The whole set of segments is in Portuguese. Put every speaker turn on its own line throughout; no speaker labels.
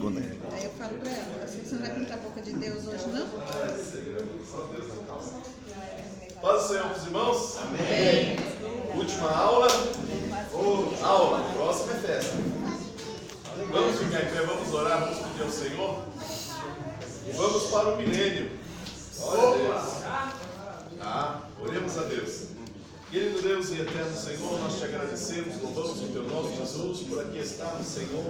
boneco.
Aí eu falo pra ela, você não vai pintar a boca de Deus hoje, não?
Paz do Senhor, meus irmãos.
Amém.
Última aula. Aula. Próxima é festa. Vamos ficar em pé, vamos orar, vamos pedir ao Senhor. Vamos para o milênio. Glória a Deus. Oremos a Deus. Querido Deus e eterno Senhor, nós te agradecemos, louvamos o teu nome, Jesus, por aqui estarmos, Senhor.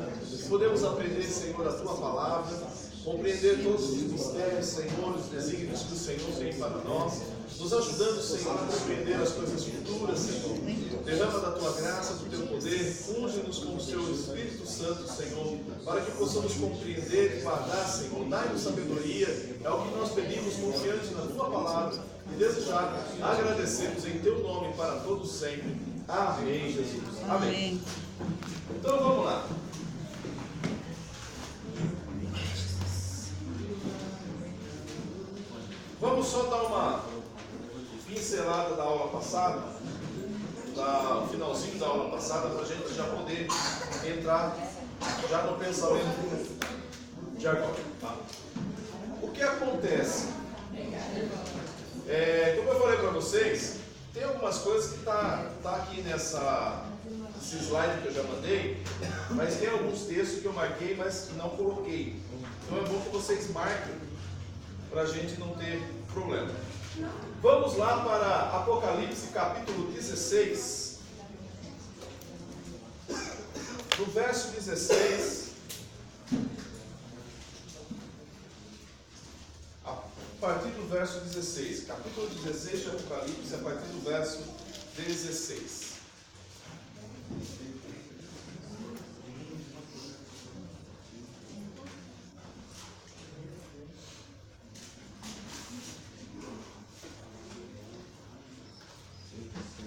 Podemos aprender, Senhor, a tua palavra, compreender todos os mistérios, Senhor, os desígnios que o Senhor tem para nós, nos ajudando, Senhor, a compreender as coisas futuras, Senhor. Derrama da tua graça, do teu poder, unge-nos com o teu Espírito Santo, Senhor, para que possamos compreender e guardar, Senhor. Dai-nos sabedoria, é o que nós pedimos, confiante na tua palavra. E desde já agradecemos em teu nome para todos sempre. Amém, Jesus. Amém. Então vamos lá. Vamos só dar uma pincelada da aula passada, o finalzinho da aula passada, para a gente já poder entrar já no pensamento de agora. Tá? O que acontece? Como eu falei para vocês, tem algumas coisas que tá aqui nesse slide que eu já mandei, mas tem alguns textos que eu marquei, mas não coloquei. Então é bom que vocês marquem para a gente não ter problema. Vamos lá para Apocalipse capítulo 16, no verso 16. A partir do verso 16, capítulo 16 de Apocalipse, a partir do verso 16.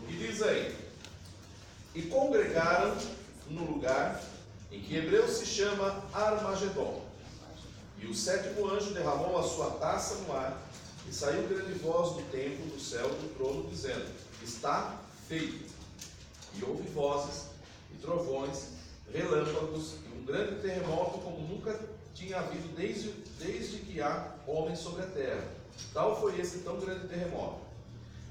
E diz aí: e congregaram no lugar em que em hebreu se chama Armagedon. E o sétimo anjo derramou a sua taça no ar, e saiu grande voz do templo, do céu, do trono, dizendo: está feito. E houve vozes, e trovões, relâmpagos, e um grande terremoto como nunca tinha havido desde que há homens sobre a terra. Tal foi esse tão grande terremoto.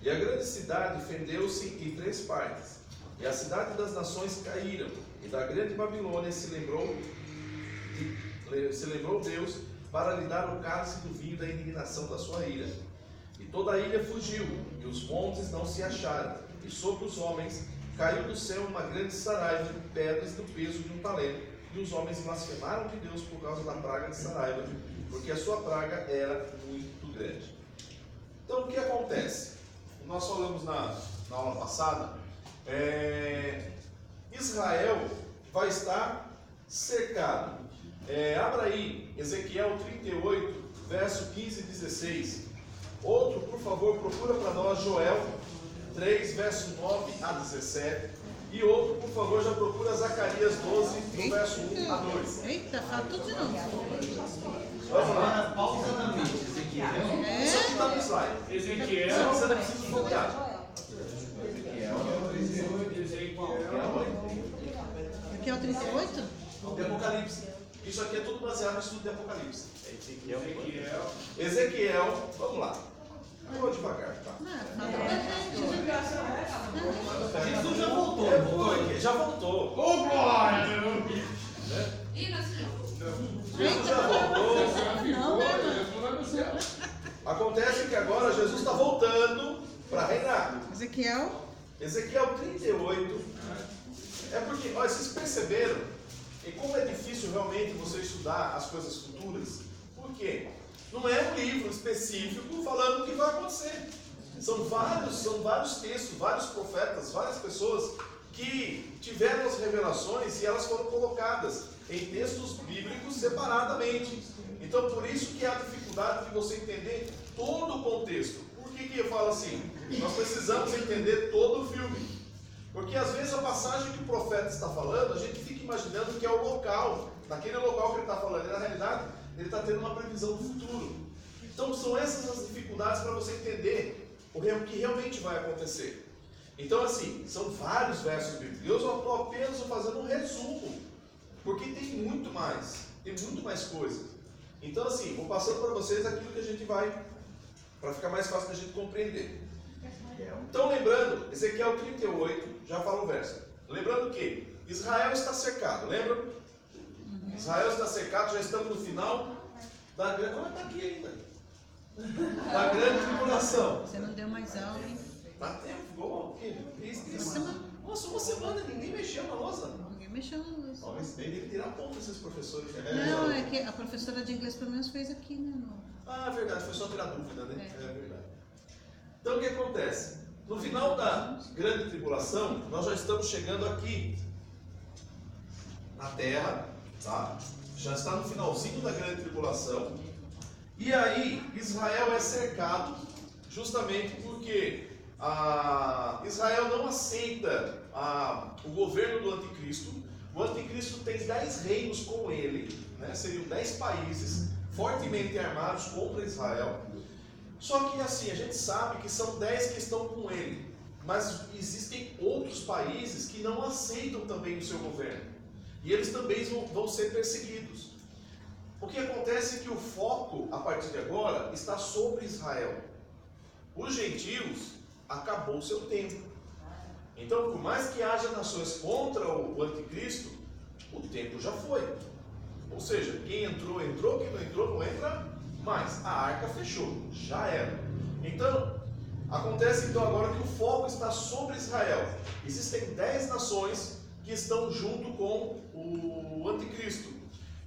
E a grande cidade fendeu-se em 3 partes, e a cidade das nações caíram, e da grande Babilônia se lembrou Deus para lhe dar o cálice do vinho da indignação da sua ira. E toda a ilha fugiu, e os montes não se acharam, e sobre os homens caiu do céu uma grande saraiva de pedras do peso de um talento, e os homens blasfemaram de Deus por causa da praga de saraiva, porque a sua praga era muito grande. Então o que acontece? Nós falamos na aula passada, Israel vai estar cercado. Abra aí Ezequiel 38, verso 15 e 16. Outro, por favor, procura para nós Joel 3, verso 9 a 17. E outro, por favor, já procura Zacarias 12, do verso 1 a 2.
Eita, fala tudo de novo.
Vamos lá.
Pausadamente, Ezequiel.
Isso aqui está no slide.
Ezequiel.
Você não precisa focar.
Aqui é o 38?
De Apocalipse. Isso aqui é tudo baseado no estudo de Apocalipse. Ezequiel, vamos lá. Eu vou devagar, tá?
Jesus já voltou.
Já voltou.
Ô, glória!
Jesus já voltou. Acontece que agora Jesus está voltando para reinar. Ezequiel 38. É porque, olha, vocês perceberam? E como é difícil realmente você estudar as coisas futuras? Por quê? Não é um livro específico falando o que vai acontecer. São vários textos, vários profetas, várias pessoas que tiveram as revelações e elas foram colocadas em textos bíblicos separadamente. Então, por isso que há dificuldade de você entender todo o contexto. Por que eu falo assim? Nós precisamos entender todo o filme. Porque às vezes a passagem que o profeta está falando, a gente fica imaginando que é o local, naquele local que ele está falando, e na realidade ele está tendo uma previsão do futuro. Então são essas as dificuldades para você entender o que realmente vai acontecer. Então assim, são vários versos bíblicos. Eu só estou apenas fazendo um resumo, porque tem muito mais. Tem muito mais coisa. Então assim, vou passando para vocês aquilo que a gente vai, para ficar mais fácil da gente compreender. Então lembrando, Ezequiel 38, já fala o verso. Lembrando que Israel está cercado, lembra? Israel está cercado, já estamos no final da grande... Como está aqui ainda? Da grande tribulação.
Você não deu mais aula, hein?
Dá tempo, ficou nossa, uma semana, ninguém mexeu na louça.
Ninguém mexeu na louça.
Talvez tem que tirar ponto esses professores.
Não, é que a professora de inglês pelo menos fez aqui, né?
Ah, é verdade, foi só tirar dúvida, né? É verdade. Então o que acontece? No final da grande tribulação, nós já estamos chegando aqui na Terra, tá? Já está no finalzinho da grande tribulação. E aí, Israel é cercado justamente porque Israel não aceita o governo do anticristo. O anticristo tem 10 reinos com ele, né? Seriam 10 países fortemente armados contra Israel. Só que assim, a gente sabe que são 10 que estão com ele, mas existem outros países que não aceitam também o seu governo, e eles também vão ser perseguidos. O que acontece é que o foco, a partir de agora, está sobre Israel. Os gentios, acabou o seu tempo. Então, por mais que haja nações contra o anticristo, o tempo já foi. Ou seja, quem entrou, entrou, quem não entrou, não entra mais. A arca fechou, já era. Então, acontece então agora que o foco está sobre Israel. Existem 10 nações que estão junto com o anticristo.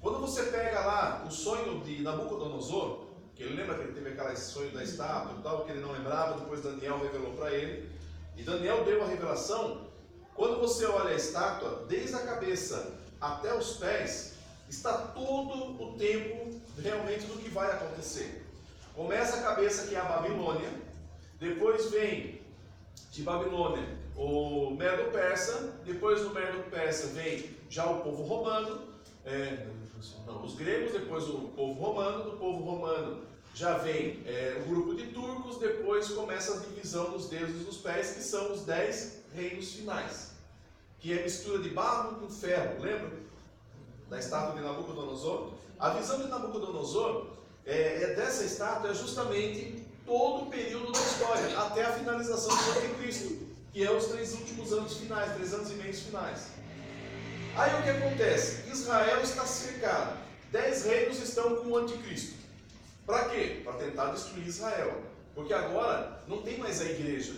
Quando você pega lá o sonho de Nabucodonosor, que ele lembra que ele teve aquele sonho da estátua e tal, que ele não lembrava, depois Daniel revelou para ele, e Daniel deu a revelação. Quando você olha a estátua, desde a cabeça até os pés, está todo o tempo realmente do que vai acontecer. Começa a cabeça, que é a Babilônia, depois vem de Babilônia o Medo-Persa, depois do Medo-Persa vem já o povo romano, os gregos, depois o povo romano, do povo romano já vem o grupo de turcos, depois começa a divisão dos dedos e dos pés, que são os 10 reinos finais, que é mistura de barro com ferro, lembra? Da estátua de Nabucodonosor. A visão de Nabucodonosor dessa estátua é justamente todo o período da história, até a finalização do anticristo, que é os 3 últimos anos finais, 3 anos e meio finais. Aí o que acontece? Israel está cercado, 10 reinos estão com o anticristo. Para quê? Para tentar destruir Israel. Porque agora não tem mais a igreja.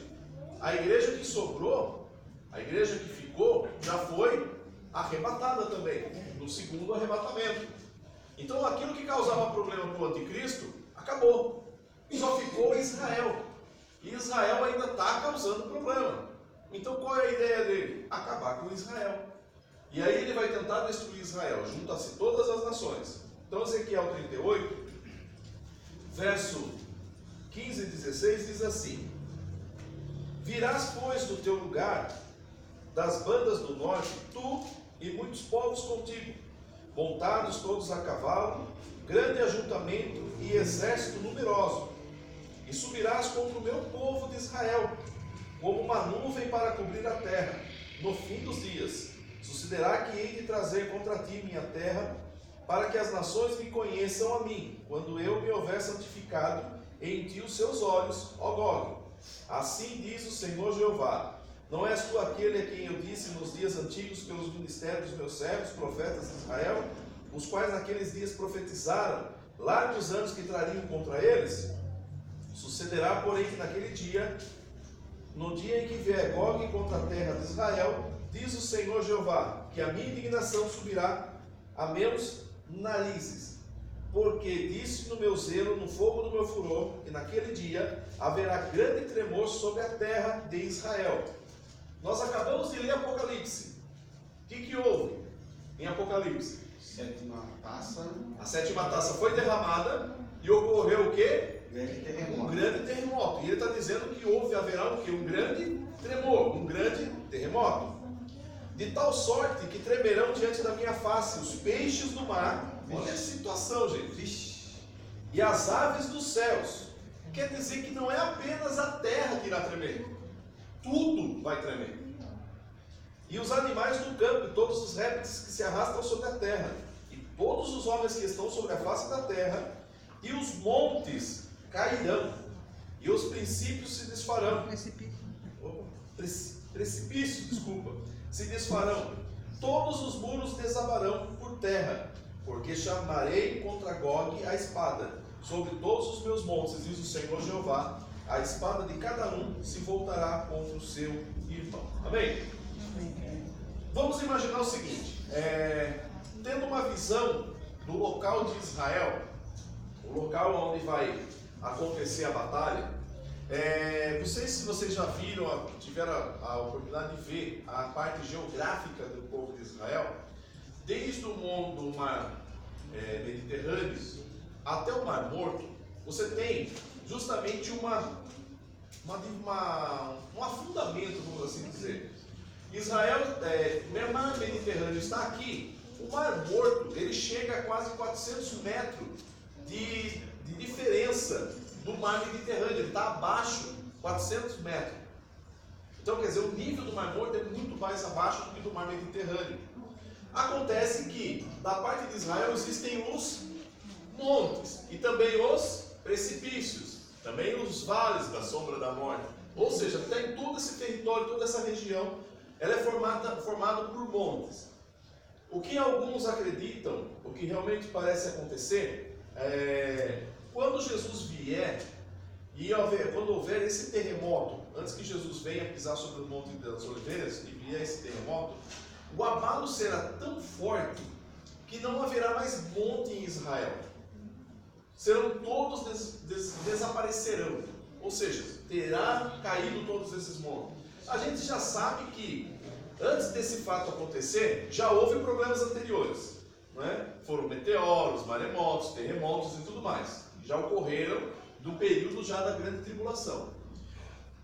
A igreja que sobrou, a igreja que ficou, já foi arrebatada também, no segundo arrebatamento. Então aquilo que causava problema para o anticristo, acabou. Só ficou Israel. E Israel ainda está causando problema. Então qual é a ideia dele? Acabar com Israel. E aí ele vai tentar destruir Israel, junta-se todas as nações. Então Ezequiel 38, verso 15 e 16 diz assim: Virás, pois, do teu lugar, das bandas do norte, tu e muitos povos contigo, montados todos a cavalo, grande ajuntamento e exército numeroso, e subirás contra o meu povo de Israel, como uma nuvem para cobrir a terra, no fim dos dias. Sucederá que hei de trazer contra ti minha terra, para que as nações me conheçam a mim, quando eu me houver santificado em ti os seus olhos, ó Gog. Assim diz o Senhor Jeová: Não és tu aquele a quem eu disse nos dias antigos pelos ministérios dos meus servos, profetas de Israel, os quais naqueles dias profetizaram largos anos que trariam contra eles? Sucederá, porém, que naquele dia, no dia em que vier Gog contra a terra de Israel, diz o Senhor Jeová, que a minha indignação subirá a meus narizes, porque disse no meu zelo, no fogo do meu furor, que naquele dia haverá grande tremor sobre a terra de Israel. Nós acabamos de ler Apocalipse. O que houve em Apocalipse?
Sétima taça.
A 7ª taça foi derramada e ocorreu o quê?
Um
grande terremoto. E ele está dizendo que haverá o quê? Um grande tremor, um grande terremoto. De tal sorte que tremerão diante da minha face os peixes do mar. Olha a situação, gente. E as aves dos céus. Quer dizer que não é apenas a terra que irá tremer. Tudo vai tremer. E os animais do campo, e todos os répteis que se arrastam sobre a terra. E todos os homens que estão sobre a face da terra, e os montes cairão, e os princípios se desfarão. Precipícios, se desfarão. Todos os muros desabarão por terra, porque chamarei contra Gog a espada, sobre todos os meus montes, diz o Senhor Jeová. A espada de cada um se voltará contra o seu irmão. Amém? Vamos imaginar o seguinte, tendo uma visão do local de Israel, o local onde vai acontecer a batalha. Não sei se vocês já viram, tiveram a oportunidade de ver a parte geográfica do povo de Israel, desde o mar Mediterrâneo até o Mar Morto. Você tem justamente um afundamento, vamos assim dizer. Israel, o mar Mediterrâneo está aqui. O Mar Morto, ele chega a quase 400 metros de diferença do mar Mediterrâneo. Ele está abaixo 400 metros. Então, quer dizer, o nível do Mar Morto é muito mais abaixo do que do mar Mediterrâneo. Acontece que, da parte de Israel, existem os montes e também os precipícios, também os vales da sombra da morte. Ou seja, tem todo esse território, toda essa região, ela é formada por montes. O que alguns acreditam, o que realmente parece acontecer, quando Jesus vier, quando houver esse terremoto, antes que Jesus venha pisar sobre o Monte das Oliveiras e vier esse terremoto, o abalo será tão forte que não haverá mais monte em Israel. Todos desaparecerão. Ou seja, terá caído todos esses montes. A gente já sabe que antes desse fato acontecer, já houve problemas anteriores, não é? Foram meteoros, maremotos, terremotos e tudo mais. Já ocorreram do período já da grande tribulação.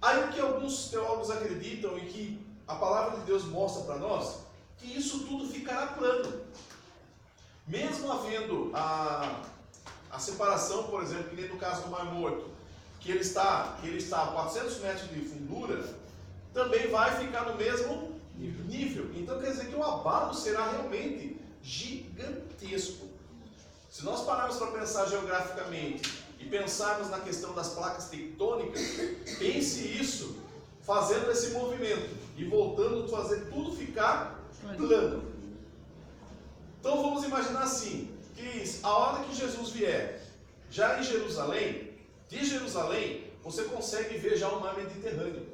Aí o que alguns teólogos acreditam e que a palavra de Deus mostra para nós, que isso tudo ficará plano. Mesmo havendo a separação, por exemplo, que nem no caso do Mar Morto, que ele está a 400 metros de fundura, também vai ficar no mesmo nível. Então quer dizer que o abalo será realmente gigantesco. Se nós pararmos para pensar geograficamente e pensarmos na questão das placas tectônicas, pense isso fazendo esse movimento e voltando a fazer tudo ficar plano. Então vamos imaginar assim, que a hora que Jesus vier, já em Jerusalém, de Jerusalém, você consegue ver já o mar Mediterrâneo.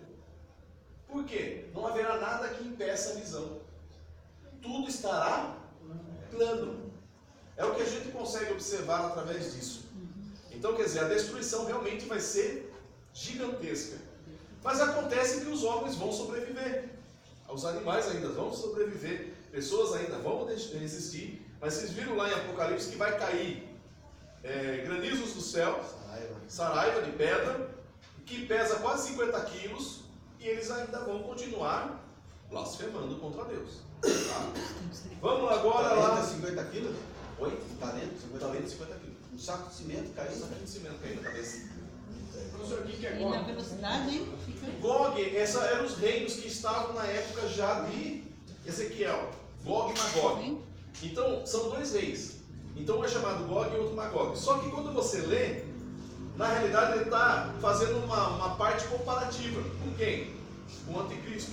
Por quê? Não haverá nada que impeça a visão. Tudo estará plano. É o que a gente consegue observar através disso. Então, quer dizer, a destruição realmente vai ser gigantesca. Mas acontece que os homens vão sobreviver. Os animais ainda vão sobreviver. Pessoas ainda vão existir. Mas vocês viram lá em Apocalipse que vai cair granizos do céu, saraiva de pedra, que pesa quase 50 quilos, e eles ainda vão continuar blasfemando contra Deus. Tá? Vamos agora lá.
50 quilos?
Oi?
Talento, 50 quilos. Um saco de cimento caiu.
Um saco de cimento caiu na cabeça.
Professor, o que é
E
Gog?
na velocidade, hein?
Gog, esses eram os reinos que estavam na época já de Ezequiel. Gog e Magog. Então, são dois reis. Então, um é chamado Gog e outro Magog. Só que quando você lê, na realidade ele está fazendo uma parte comparativa. Com quem? Com o anticristo.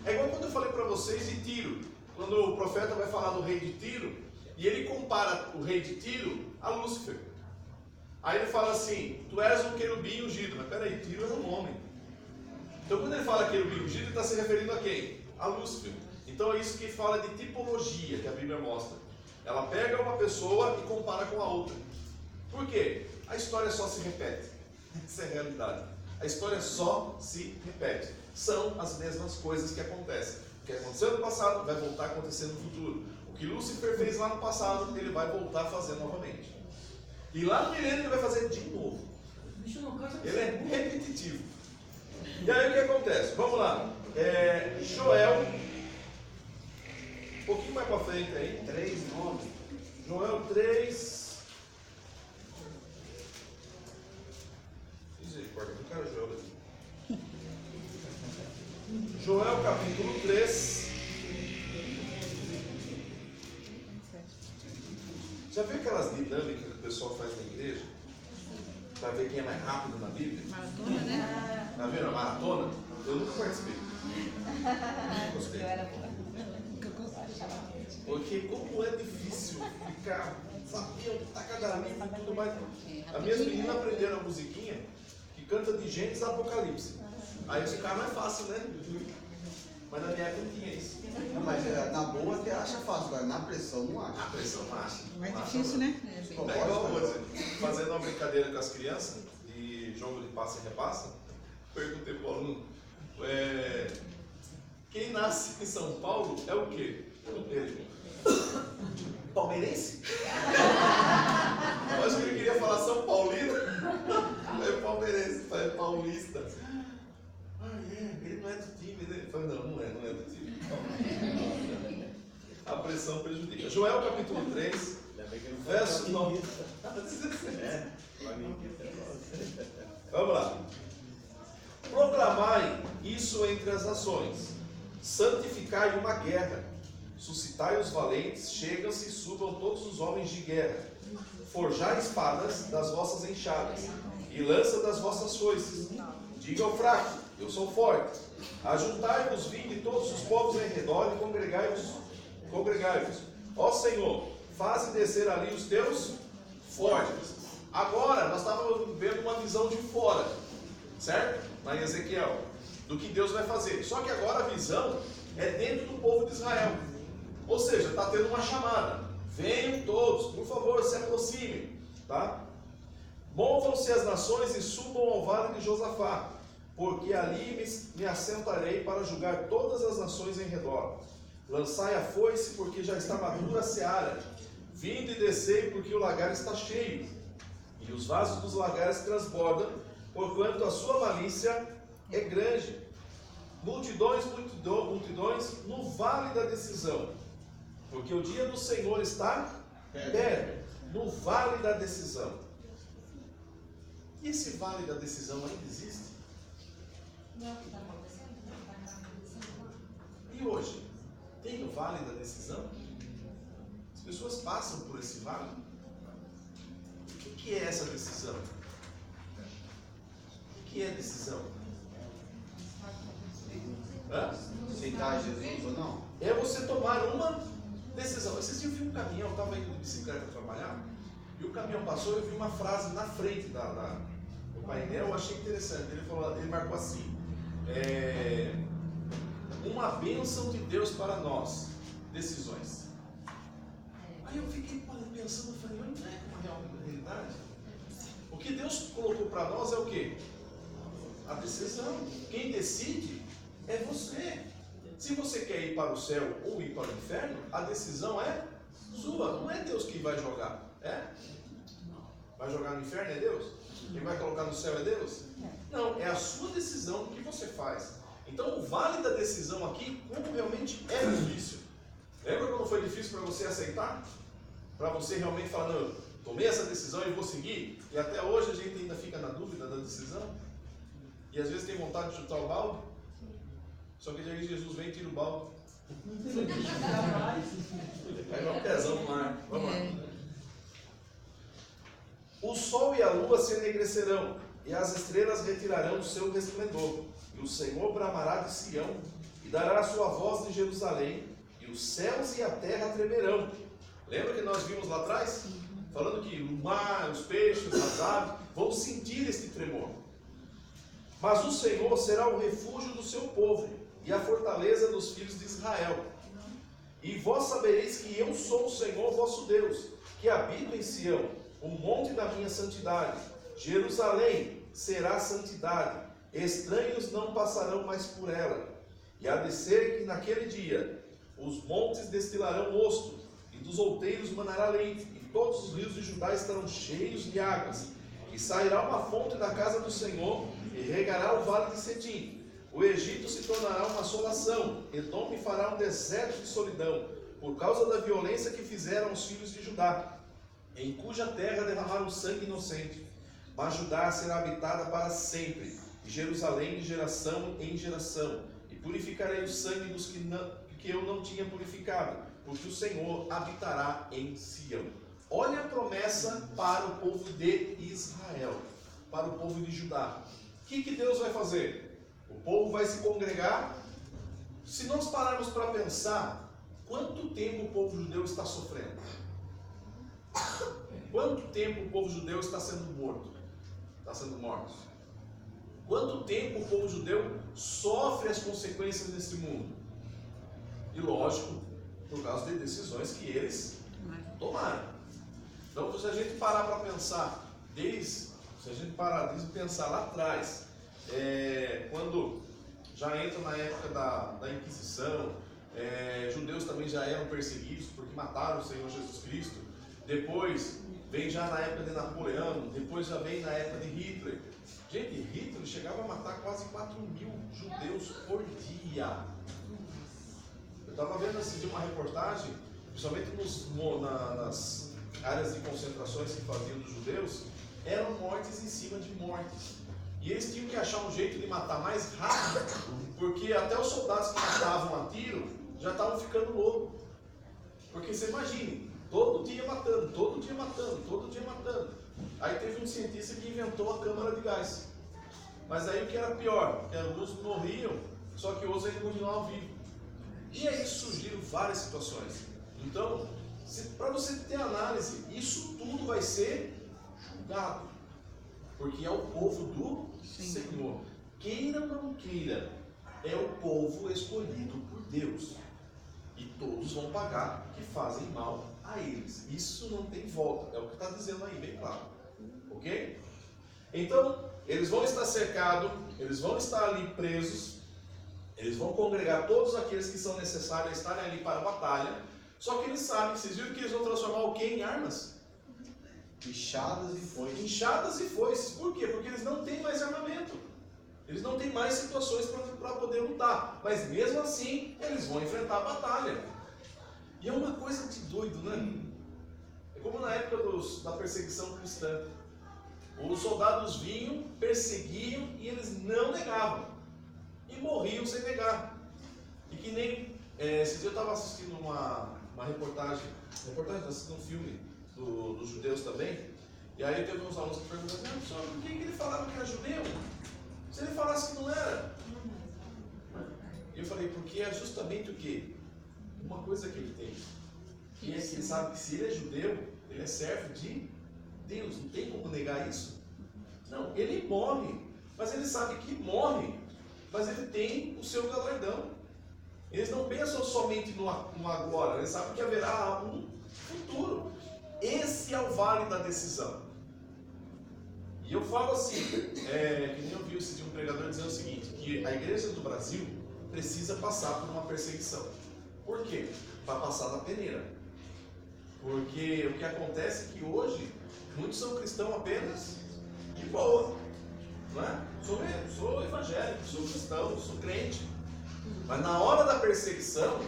É igual quando eu falei para vocês de Tiro. Quando o profeta vai falar do rei de Tiro, e ele compara o rei de Tiro a Lúcifer. Aí ele fala assim, tu és um querubim ungido. Mas peraí, Tiro era um homem. Então quando ele fala querubim ungido, ele está se referindo a quem? A Lúcifer. Então é isso que fala de tipologia, que a Bíblia mostra. Ela pega uma pessoa e compara com a outra. Por quê? A história só se repete. Essa é a realidade. A história só se repete. São as mesmas coisas que acontecem. O que aconteceu no passado vai voltar a acontecer no futuro. O que Lúcifer fez lá no passado, ele vai voltar a fazer novamente. E lá no milênio ele vai fazer de novo. Ele é repetitivo. E aí o que acontece? Vamos lá. Joel, um pouquinho mais para frente aí.
3 nomes.
Joel 3. Misericórdia, que cara Joel aqui. Joel capítulo 3. Já viu aquelas dinâmicas que o pessoal faz na igreja? Para ver quem é mais rápido na Bíblia?
Maratona, né?
Tá vendo a maratona? Eu nunca participei. Nunca gostei. Porque como é difícil ficar sabendo, tá cada livro e tudo mais. As minhas meninas aprenderam a musiquinha que canta de Gênesis a Apocalipse. Aí isso fica mais fácil, né? Mas na minha época não tinha isso.
Mas na boa até acha fácil, agora na pressão não acha.
A pressão não acha.
Mais difícil, né?
É igual, vou dizer, fazendo uma brincadeira com as crianças, de jogo de passa e repassa, perguntei para o aluno, quem nasce em São Paulo é o quê? Ele, palmeirense? Eu acho que ele queria falar São Paulino. É palmeirense, é paulista. Ele não é do time, né? Eu falei, não é do time. A pressão prejudica. Joel capítulo 3, verso 9. Vamos lá. Proclamai isso entre as nações. Santificai uma guerra. Suscitai os valentes, chegam-se e subam todos os homens de guerra. Forjai espadas das vossas enxadas e lança das vossas foices. Diga ao fraco, eu sou forte. Ajuntai-vos, vinde todos os povos em redor e congregai-vos. Ó Senhor, faze descer ali os teus fortes. Agora, nós estávamos vendo uma visão de fora, certo? Lá em Ezequiel, do que Deus vai fazer. Só que agora a visão é dentro do povo de Israel. Ou seja, está tendo uma chamada. Venham todos, por favor, se aproximem. Tá? Movam-se as nações e subam ao vale de Josafá, porque ali me assentarei para julgar todas as nações em redor. Lançai a foice, porque já está madura a seara. Vinde e descei, porque o lagar está cheio, e os vasos dos lagares transbordam, porquanto a sua malícia é grande. Multidões no vale da decisão, porque o dia do Senhor está perto, no vale da decisão. E esse vale da decisão ainda existe? E hoje? Tem o vale da decisão? As pessoas passam por esse vale? O que é essa decisão? O que é decisão?
Aceitar Jesus ou não?
É você tomar uma decisão. Esses dias eu vi um caminhão, eu estava indo de bicicleta trabalhar, e o caminhão passou e eu vi uma frase na frente do painel, eu achei interessante. Ele marcou assim: uma bênção de Deus para nós, decisões. Aí eu fiquei pensando, eu falei, mas não é uma realidade? O que Deus colocou para nós é o quê? A decisão. Quem decide é você. Se você quer ir para o céu ou ir para o inferno, a decisão é sua. Não é Deus que vai jogar. É? Vai jogar no inferno é Deus? Quem vai colocar no céu é Deus? Não, é a sua decisão do que você faz. Então o vale da decisão aqui, como realmente é difícil. Lembra quando foi difícil para você aceitar? Para você realmente falar, não, eu tomei essa decisão e vou seguir? E até hoje a gente ainda fica na dúvida da decisão. E às vezes tem vontade de chutar o balde. Só que aí Jesus vem e tira o balde. Pega um pezão no mar. Vamos lá. O sol e a lua se enegrecerão, e as estrelas retirarão o seu resplendor. E o Senhor bramará de Sião, e dará a sua voz de Jerusalém, e os céus e a terra tremerão. Lembra que nós vimos lá atrás? Falando que o mar, os peixes, as aves vão sentir este tremor. Mas o Senhor será o refúgio do seu povo, e a fortaleza dos filhos de Israel. E vós sabereis que eu sou o Senhor vosso Deus, que habito em Sião, o monte da minha santidade. Jerusalém será santidade, estranhos não passarão mais por ela. E há de ser que naquele dia os montes destilarão mosto, e dos outeiros manará leite, e todos os rios de Judá estarão cheios de águas. E sairá uma fonte da casa do Senhor, e regará o vale de Sedim. O Egito se tornará uma assolação, Edom me fará um deserto de solidão, por causa da violência que fizeram os filhos de Judá, em cuja terra derramaram sangue inocente. Mas Judá será habitada para sempre, e Jerusalém de geração em geração. E purificarei o sangue dos que eu não tinha purificado, porque o Senhor habitará em Sião. olha a promessa para o povo de Israel, para o povo de Judá. O que Deus vai fazer? O povo vai se congregar. Se nós pararmos para pensar, quanto tempo o povo judeu está sofrendo? Quanto tempo o povo judeu está sendo morto? Está sendo morto? Quanto tempo o povo judeu sofre as consequências desse mundo? E lógico, por causa de decisões que eles tomaram. Então, se a gente parar para pensar, se a gente parar de pensar lá atrás, quando já entra na época da Inquisição, judeus também já eram perseguidos porque mataram o Senhor Jesus Cristo. Depois vem já na época de Napoleão, depois já vem na época de Hitler. Gente, Hitler chegava a matar quase 4.000 judeus por dia. Eu estava vendo esse dia uma reportagem, principalmente nas áreas de concentrações que faziam dos judeus, eram mortes em cima de mortes. E eles tinham que achar um jeito de matar mais rápido, porque até os soldados que matavam a tiro já estavam ficando loucos. Porque você imagine, todo dia matando, todo dia matando, todo dia matando. Aí teve um cientista que inventou a câmara de gás. Mas aí o que era pior, que alguns morriam, só que outros ainda continuavam vivos. E aí surgiram várias situações. Então, para você ter análise, isso tudo vai ser julgado. Porque é o povo do Senhor. Queira ou não queira, é o povo escolhido por Deus. E todos vão pagar que fazem mal a eles. Isso não tem volta. É o que está dizendo aí, bem claro. Ok? Então, eles vão estar cercados, eles vão estar ali presos, eles vão congregar todos aqueles que são necessários a estarem ali para a batalha. Só que eles sabem, vocês viram que eles vão transformar o quê em armas?
Inchadas e foices.
Inchadas e foices. Por quê? Porque eles não têm mais armamento. Eles não têm mais situações para poder lutar. Mas mesmo assim, eles vão enfrentar a batalha. E é uma coisa de doido, né? É como na época da perseguição cristã. Os soldados vinham, perseguiam e eles não negavam. E morriam sem negar. E que nem... esses dias eu estava assistindo uma reportagem, assistindo um filme dos judeus também. E aí teve uns alunos que perguntaram assim, professor, por que ele falava que era judeu? Se ele falasse que não era. E eu falei, porque é justamente o quê? Uma coisa que ele tem. Que é que ele sabe que se ele é judeu, ele é servo de Deus. Não tem como negar isso. Não, ele morre. Mas ele sabe que morre. Mas ele tem o seu galardão. Eles não pensam somente no agora. Eles sabem que haverá um futuro. Esse é o vale da decisão. E eu falo assim, que nem eu vi esse dia um pregador dizendo o seguinte, que a igreja do Brasil precisa passar por uma perseguição. Por quê? Para passar da peneira. Porque o que acontece é que hoje, muitos são cristãos apenas de boa. Não é? Sou evangélico, sou cristão, sou crente. Mas na hora da perseguição,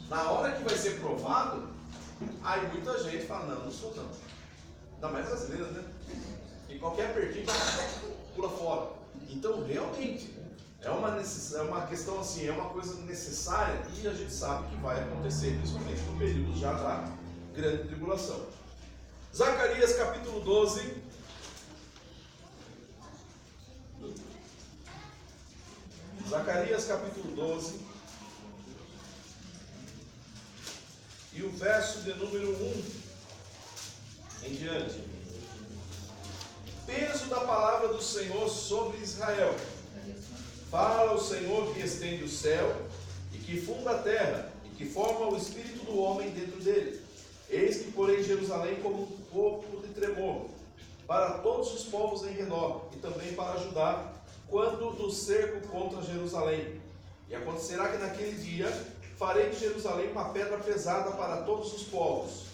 na hora que vai ser provado, aí muita gente fala, não sou não. Ainda mais brasileiros, né? E qualquer pertinho pula fora. Então, realmente, é uma questão assim, é uma coisa necessária e a gente sabe que vai acontecer, principalmente no período já da grande tribulação. Zacarias capítulo 12. Zacarias capítulo 12. E o verso de número 1 em diante. Peso da palavra do Senhor sobre Israel. Fala o Senhor que estende o céu e que funda a terra e que forma o espírito do homem dentro dele. Eis que porei Jerusalém como um corpo de tremor para todos os povos em redor e também para Judá quando no cerco contra Jerusalém. E acontecerá que naquele dia farei de Jerusalém uma pedra pesada para todos os povos.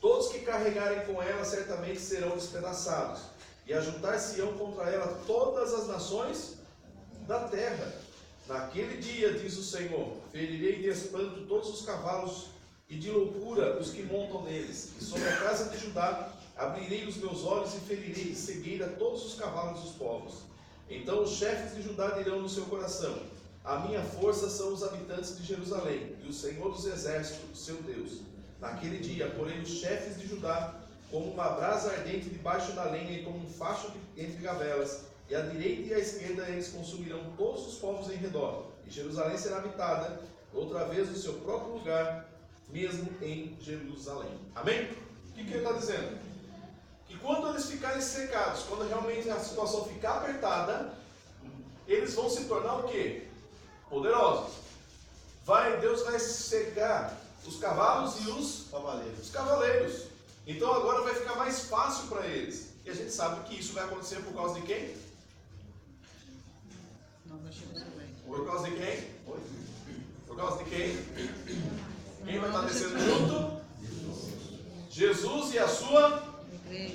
Todos que carregarem com ela certamente serão despedaçados, e ajuntar-se-ão contra ela todas as nações da terra. Naquele dia, diz o Senhor, ferirei de espanto todos os cavalos e de loucura os que montam neles. E sobre a casa de Judá abrirei os meus olhos e ferirei de cegueira todos os cavalos dos povos. Então os chefes de Judá dirão no seu coração, a minha força são os habitantes de Jerusalém, e o Senhor dos exércitos, seu Deus. Naquele dia, porém, os chefes de Judá, como uma brasa ardente debaixo da lenha e como um facho entre gavelas, e à direita e à esquerda eles consumirão todos os povos em redor, e Jerusalém será habitada outra vez no seu próprio lugar, mesmo em Jerusalém. Amém? O que ele está dizendo? Que quando eles ficarem secados, quando realmente a situação ficar apertada, eles vão se tornar o quê? Poderosos. Deus vai cegar os cavalos e os cavaleiros. Então agora vai ficar mais fácil para eles. E a gente sabe que isso vai acontecer por causa de quem? Por causa de quem? Por causa de quem? Quem vai estar descendo junto? Jesus e a sua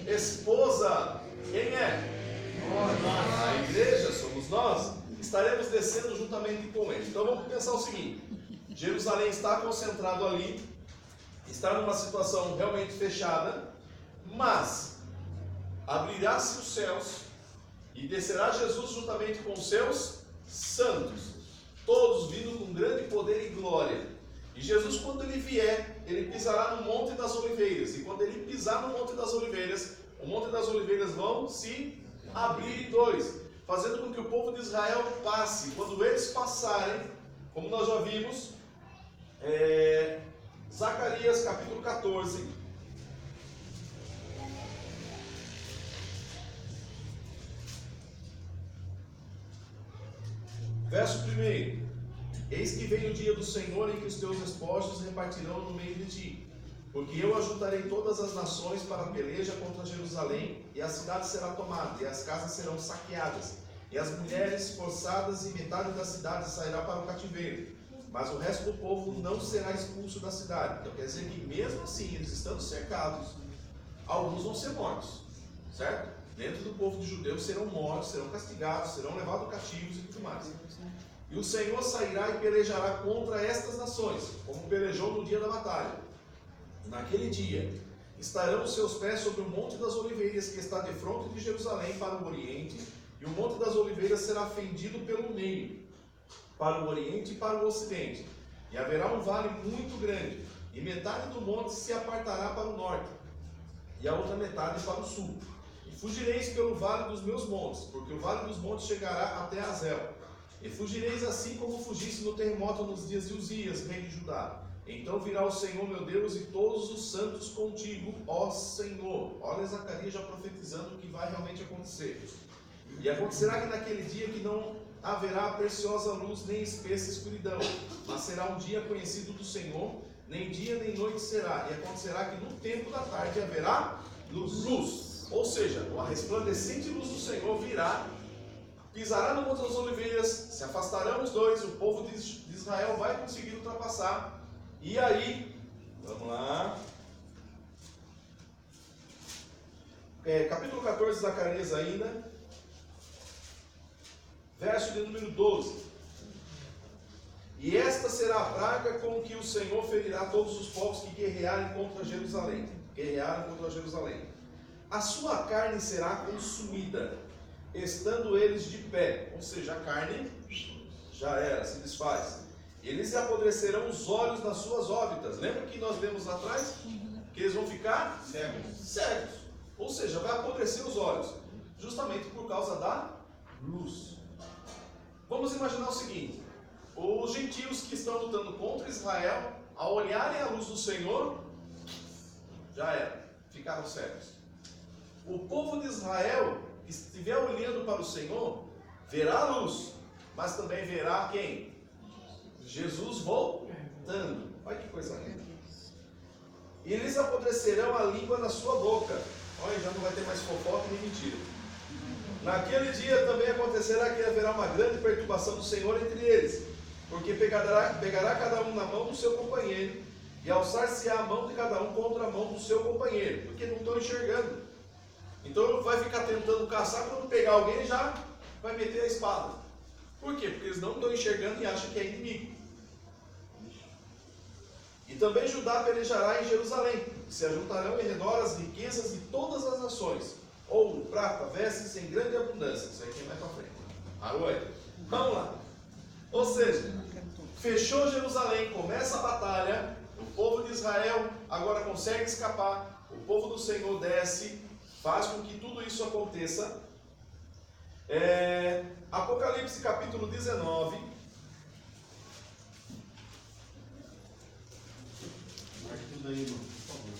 esposa. Quem é? A igreja, somos nós. Estaremos descendo juntamente com ele. Então vamos pensar o seguinte: Jerusalém está concentrado ali, está numa situação realmente fechada, mas abrirá-se os céus e descerá Jesus juntamente com os seus santos, todos vindo com grande poder e glória. E Jesus, quando ele vier, ele pisará no Monte das Oliveiras. E quando ele pisar no Monte das Oliveiras, o Monte das Oliveiras vão se abrir em dois, fazendo com que o povo de Israel passe. Quando eles passarem, como nós já vimos, Zacarias capítulo 14, verso 1: Eis que vem o dia do Senhor em que os teus despojos repartirão no meio de ti, porque eu ajuntarei todas as nações para a peleja contra Jerusalém, e a cidade será tomada, e as casas serão saqueadas, e as mulheres forçadas, e metade da cidade sairá para o cativeiro, mas o resto do povo não será expulso da cidade. Então quer dizer que mesmo assim, eles estando cercados, alguns vão ser mortos, certo? Dentro do povo de judeus serão mortos, serão castigados, serão levados cativos e tudo mais. E o Senhor sairá e pelejará contra estas nações, como pelejou no dia da batalha. Naquele dia, estarão os seus pés sobre o Monte das Oliveiras, que está defronte de Jerusalém para o oriente, e o Monte das Oliveiras será fendido pelo meio, para o oriente e para o ocidente. E haverá um vale muito grande, e metade do monte se apartará para o norte, e a outra metade para o sul. E fugireis pelo vale dos meus montes, porque o vale dos montes chegará até Azel. E fugireis assim como fugisse no terremoto nos dias de Uzias, rei de Judá. Então virá o Senhor meu Deus e todos os santos contigo, ó Senhor. Olha Zacarias já profetizando o que vai realmente acontecer. E acontecerá que naquele dia que não haverá preciosa luz nem espessa escuridão, mas será um dia conhecido do Senhor, nem dia nem noite será. E acontecerá que no tempo da tarde haverá luz. Ou seja, a resplandecente luz do Senhor virá, pisará no Monte das Oliveiras, se afastarão os dois, o povo de Israel vai conseguir ultrapassar. E aí, vamos lá, capítulo 14 de Zacarias ainda, verso de número 12. E esta será a praga com que o Senhor ferirá todos os povos que guerrearem contra Jerusalém. A sua carne será consumida, estando eles de pé. Ou seja, a carne já era, se desfaz. Eles apodrecerão os olhos nas suas órbitas. Lembra que nós lemos lá atrás? Que eles vão ficar cegos. Ou seja, vai apodrecer os olhos, justamente por causa da luz. Vamos imaginar o seguinte: os gentios que estão lutando contra Israel, ao olharem a luz do Senhor, já era, ficaram cegos. O povo de Israel, que estiver olhando para o Senhor, verá a luz, mas também verá quem? Jesus voltando. Olha que coisa linda. E eles apodrecerão a língua na sua boca. Olha, já não vai ter mais fofoca nem mentira. Naquele dia também acontecerá que haverá uma grande perturbação do Senhor entre eles, porque pegará cada um na mão do seu companheiro, e alçar-se-á a mão de cada um contra a mão do seu companheiro, porque não estão enxergando. Então vai ficar tentando caçar, quando pegar alguém já vai meter a espada. Por quê? Porque eles não estão enxergando e acham que é inimigo. E também Judá pelejará em Jerusalém, e se ajuntarão em redor as riquezas de todas as nações, ouro, prata, vestes em grande abundância. Isso aí quem vai para frente. Aroé. Vamos lá. Ou seja, fechou Jerusalém, começa a batalha, o povo de Israel agora consegue escapar, o povo do Senhor desce, faz com que tudo isso aconteça. Apocalipse capítulo 19.
Marque tudo aí, irmão, por favor.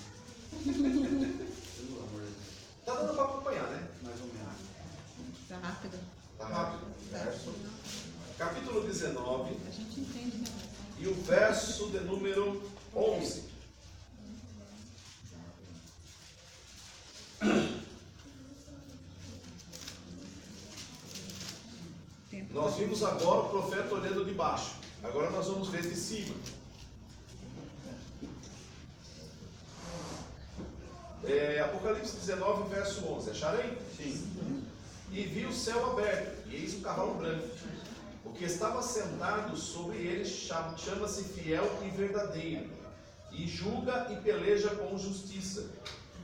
Pelo amor de Deus.
Tá dando para acompanhar, né?
Mais ou menos.
Tá rápido.
Tá rápido.
Verso.
Capítulo 19
A gente entende, né?
e o verso de número 11. Nós vimos agora o profeta olhando de baixo. Agora nós vamos ver de cima. Apocalipse 19, verso 11. Acharam aí?
Sim.
E vi o céu aberto, e eis um cavalo branco. O que estava sentado sobre ele chama-se Fiel e Verdadeiro, e julga e peleja com justiça.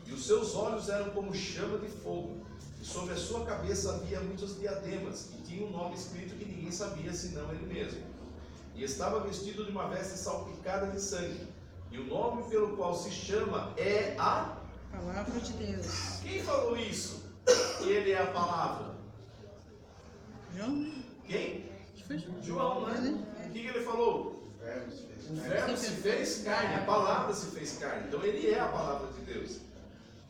E os seus olhos eram como chama de fogo, e sobre a sua cabeça havia muitas diademas, e tinha um nome escrito que ninguém sabia senão ele mesmo. E estava vestido de uma veste salpicada de sangue, e o nome pelo qual se chama é a
Palavra de Deus.
Quem falou isso? Ele é a palavra.
João?
Quem?
Foi João.
João, né? O que ele falou?
O verbo se fez
O
carne.
verbo se fez carne, a palavra se fez carne. Então ele é a palavra de Deus.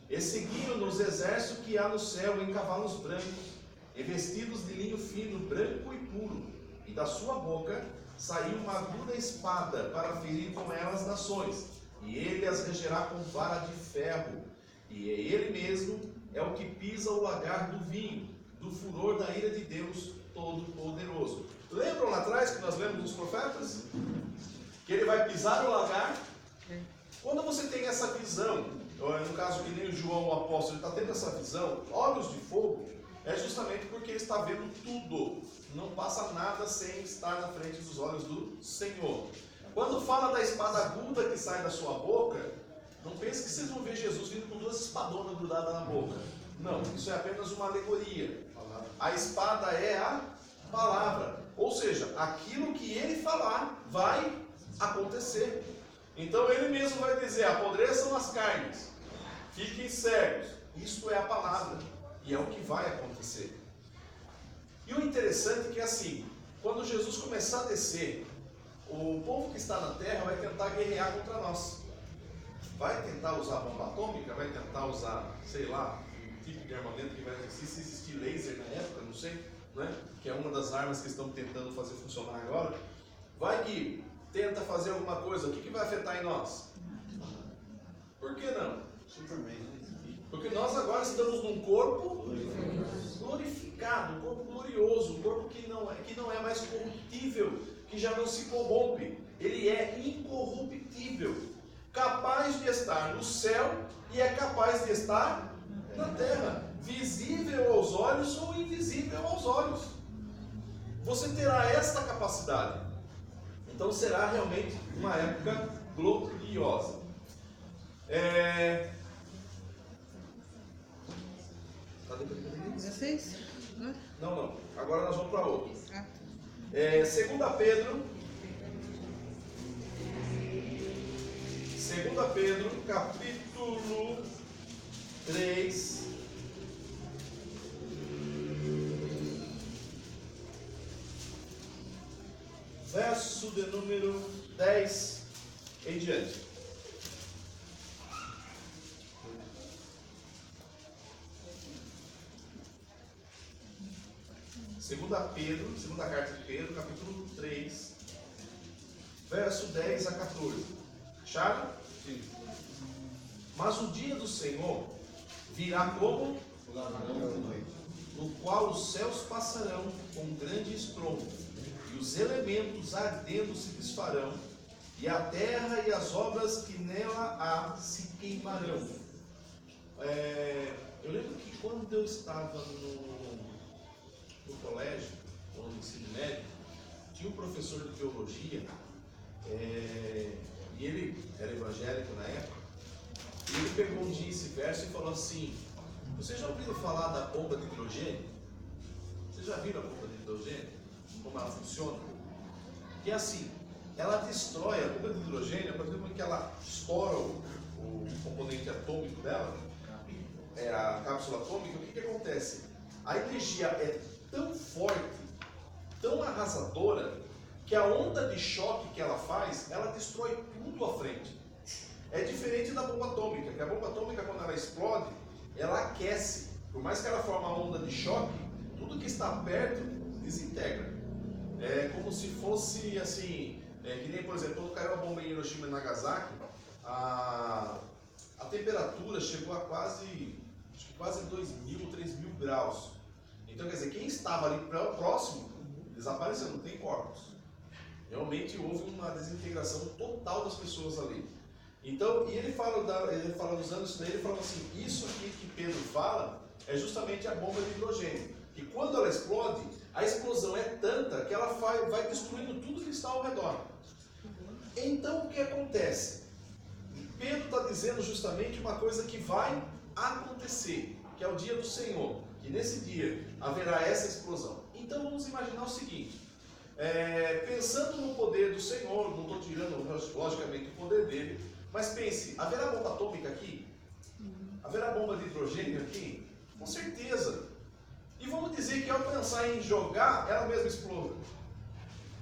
E seguiam-nos exércitos que há no céu em cavalos brancos, e vestidos de linho fino, branco e puro. E da sua boca saiu uma aguda espada para ferir com ela as nações. E ele as regerá com vara de ferro. E ele mesmo é o que pisa o lagar do vinho, do furor da ira de Deus Todo-Poderoso. Lembram lá atrás que nós lemos nos profetas? Que ele vai pisar o lagar? Quando você tem essa visão, no caso que nem o João, o apóstolo, ele está tendo essa visão, olhos de fogo, é justamente porque ele está vendo tudo. Não passa nada sem estar na frente dos olhos do Senhor. Quando fala da espada aguda que sai da sua boca, não pense que vocês vão ver Jesus vindo com duas espadonas grudadas na boca. Não, isso é apenas uma alegoria. A espada é a palavra. Ou seja, aquilo que ele falar vai acontecer. Então ele mesmo vai dizer: apodreçam as carnes, fiquem cegos. Isto é a palavra. E é o que vai acontecer. E o interessante é que assim, quando Jesus começar a descer, o povo que está na terra vai tentar guerrear contra nós. Vai tentar usar bomba atômica, vai tentar usar, sei lá, um tipo de armamento que vai existir, se existir laser na época, não sei, né? Que é uma das armas que estão tentando fazer funcionar agora. Vai que tenta fazer alguma coisa, o que vai afetar em nós? Por que não?
Superman.
Porque nós agora estamos num corpo glorificado, um corpo glorioso, um corpo que não é mais corruptível, que já não se corrompe. Ele é incorruptível, capaz de estar no céu e é capaz de estar na terra, visível aos olhos ou invisível aos olhos. Você terá esta capacidade. Então será realmente uma época gloriosa.
16?
Não. Agora nós vamos para outro.
Ah.
2 Pedro, capítulo 3. Verso de número 10 em diante. Segunda carta de Pedro, capítulo 3, verso 10 a 14. Acharam? Sim. Mas o dia do Senhor virá como? No qual os céus passarão com grande estrondo, e os elementos ardendo se desfarão, e a terra e as obras que nela há se queimarão. Eu lembro que quando eu estava no colégio, ou no ensino médio, tinha um professor de teologia, e ele era evangélico na época, e ele pegou um dia esse verso e falou assim: vocês já ouviram falar da bomba de hidrogênio? Vocês já viram a bomba de hidrogênio? Como ela funciona? Que é assim, ela destrói a bomba de hidrogênio, a partir do momento que ela estoura o componente atômico dela, a cápsula atômica, o que acontece? A energia é tão forte, tão arrasadora, que a onda de choque que ela faz, ela destrói tudo à frente. É diferente da bomba atômica, que a bomba atômica, quando ela explode, ela aquece. Por mais que ela forme uma onda de choque, tudo que está perto desintegra. É como se fosse assim, que nem, por exemplo, quando caiu a bomba em Hiroshima e Nagasaki, a temperatura chegou a quase 2.000, 3.000 graus. Então, quer dizer, quem estava ali próximo desapareceu, não tem corpos. Realmente houve uma desintegração total das pessoas ali. Então, e ele fala usando isso daí, ele fala assim, isso aqui que Pedro fala é justamente a bomba de hidrogênio. Que quando ela explode, a explosão é tanta que ela vai destruindo tudo que está ao redor. Então, o que acontece? Pedro está dizendo justamente uma coisa que vai acontecer, que é o dia do Senhor, que nesse dia haverá essa explosão. Então, vamos imaginar o seguinte, pensando no poder do Senhor, não estou tirando, logicamente, o poder dele, mas pense, haverá bomba atômica aqui? Haverá bomba de hidrogênio aqui? Com certeza. E vamos dizer que ao pensar em jogar, ela mesma exploda.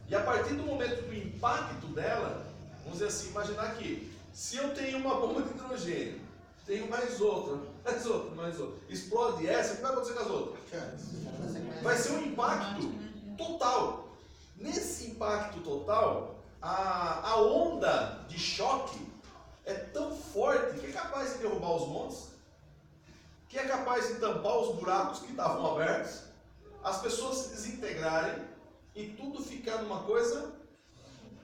E a partir do momento do impacto dela, vamos dizer assim, imaginar que se eu tenho uma bomba de hidrogênio, tenho mais outra, explode essa, o que vai acontecer com as outras? Vai ser um impacto total. Nesse impacto total, a onda de choque é tão forte que é capaz de derrubar os montes, que é capaz de tampar os buracos que estavam abertos, as pessoas se desintegrarem e tudo ficar numa coisa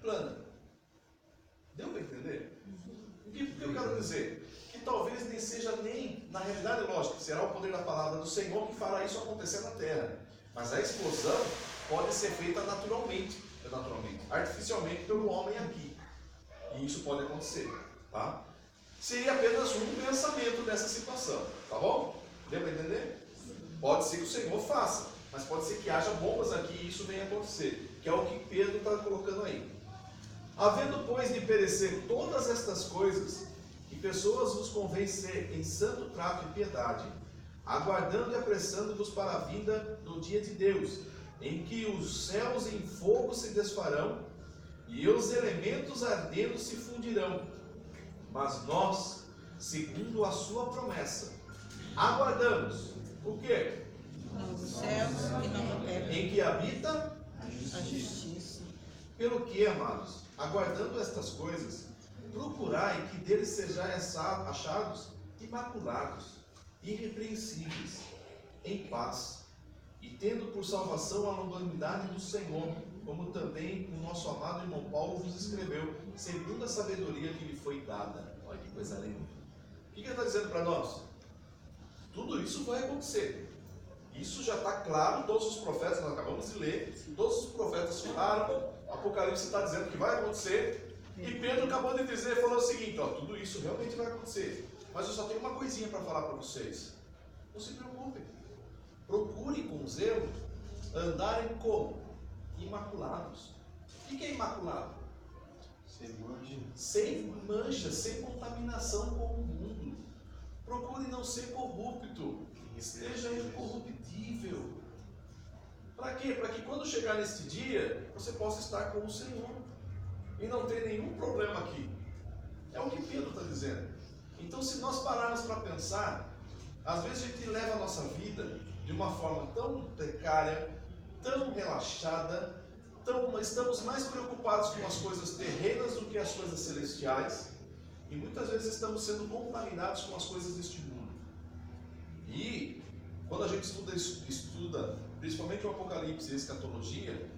plana. Deu para entender? O que eu quero dizer? Que talvez nem seja na realidade, lógico, será o poder da palavra do Senhor que fará isso acontecer na terra. Mas a explosão pode ser feita naturalmente, artificialmente pelo homem aqui. E isso pode acontecer, tá? Seria apenas um pensamento dessa situação, tá bom? Deu para entender? Pode ser que o Senhor faça, mas pode ser que haja bombas aqui e isso venha acontecer, que é o que Pedro está colocando aí. Havendo, pois, de perecer todas estas coisas, que pessoas vos convém ser em santo trato e piedade, aguardando e apressando-vos para a vinda do dia de Deus, em que os céus em fogo se desfarão e os elementos ardendo se fundirão. Mas nós, segundo a sua promessa, aguardamos o quê?
Novos céus e nova terra.
Em que habita
a justiça.
Pelo que, amados, aguardando estas coisas, procurai que deles sejais achados imaculados, irrepreensíveis, em paz, e tendo por salvação a longanimidade do Senhor, como também o nosso amado irmão Paulo vos escreveu, segundo a sabedoria que lhe foi dada. Olha que coisa linda. O que ele está dizendo para nós? Tudo isso vai acontecer. Isso já está claro, todos os profetas, nós acabamos de ler, todos os profetas falaram, Apocalipse está dizendo que vai acontecer, e Pedro acabou de dizer, falou o seguinte, ó, tudo isso realmente vai acontecer, mas eu só tenho uma coisinha para falar para vocês. Não se preocupem. Procurem com zelo andarem como? Imaculados. O que é imaculado? Sem mancha, sem contaminação com o mundo. Procure não ser corrupto. Esteja incorruptível. Para quê? Para que quando chegar nesse dia, você possa estar com o Senhor. E não ter nenhum problema aqui. É o que Pedro está dizendo. Então, se nós pararmos para pensar, às vezes a gente leva a nossa vida de uma forma tão precária, tão relaxada, estamos mais preocupados com as coisas terrenas do que as coisas celestiais, e muitas vezes estamos sendo contaminados com as coisas deste mundo. E quando a gente estuda principalmente o Apocalipse e a escatologia,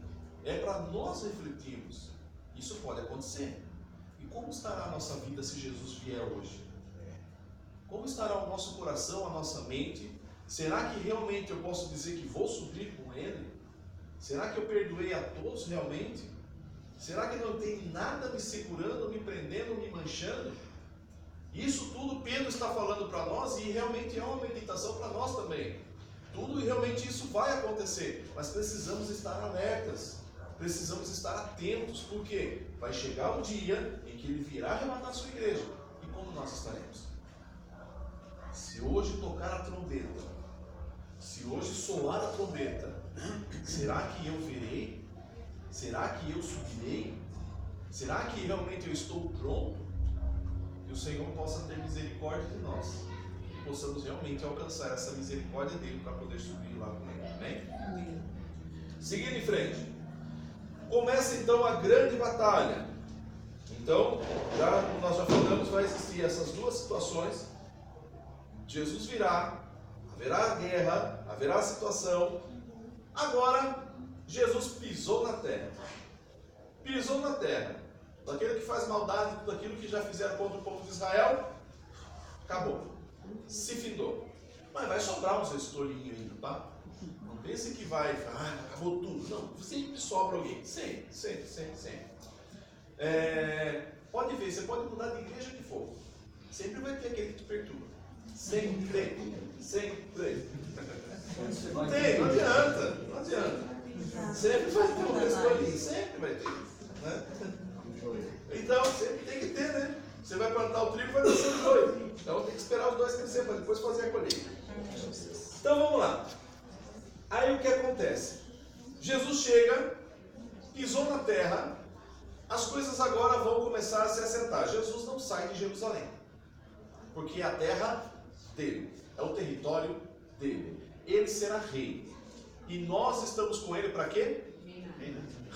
é para nós refletirmos. Isso pode acontecer. E como estará a nossa vida se Jesus vier hoje? Como estará o nosso coração, a nossa mente? Será que realmente eu posso dizer que vou subir com Ele? Será que eu perdoei a todos realmente? Será que não tem nada me segurando, me prendendo, me manchando? Isso tudo Pedro está falando para nós e realmente é uma meditação para nós também. Tudo e realmente isso vai acontecer, mas precisamos estar alertas, precisamos estar atentos. Por quê? vai chegar o dia em que ele virá arrebatar a sua igreja. E como nós estaremos? Se hoje tocar a trombeta, se hoje soar a trombeta, será que eu virei? Será que eu subirei? Será que realmente eu estou pronto? Que o Senhor possa ter misericórdia de nós e possamos realmente alcançar essa misericórdia dele para poder subir lá com ele. Amém? Seguindo em frente, começa então a grande batalha. Então, como nós já falamos, vai existir essas duas situações. Jesus virá, haverá guerra, haverá situação. Agora, Jesus pisou na terra. Pisou na terra. Daquele que faz maldade, tudo aquilo que já fizeram contra o povo de Israel, acabou. Se findou. Mas vai sobrar uns estolinhos ainda, tá? Não pense que acabou tudo. Não, sempre sobra alguém. Sempre. Pode ver, você pode mudar de igreja que for. Sempre vai ter aquele que te perturba. Sempre. Não adianta. Sempre vai ter um estolinho, sempre vai ter. Né? Então, sempre tem que ter, né? Você vai plantar o trigo e vai nascer os dois. Então tem que esperar os dois crescer para depois fazer a colheita. Então vamos lá. Aí o que acontece? Jesus chega, pisou na terra, as coisas agora vão começar a se assentar. Jesus não sai de Jerusalém, porque é a terra dele, é o território dele. Ele será rei. E nós estamos com ele para quê?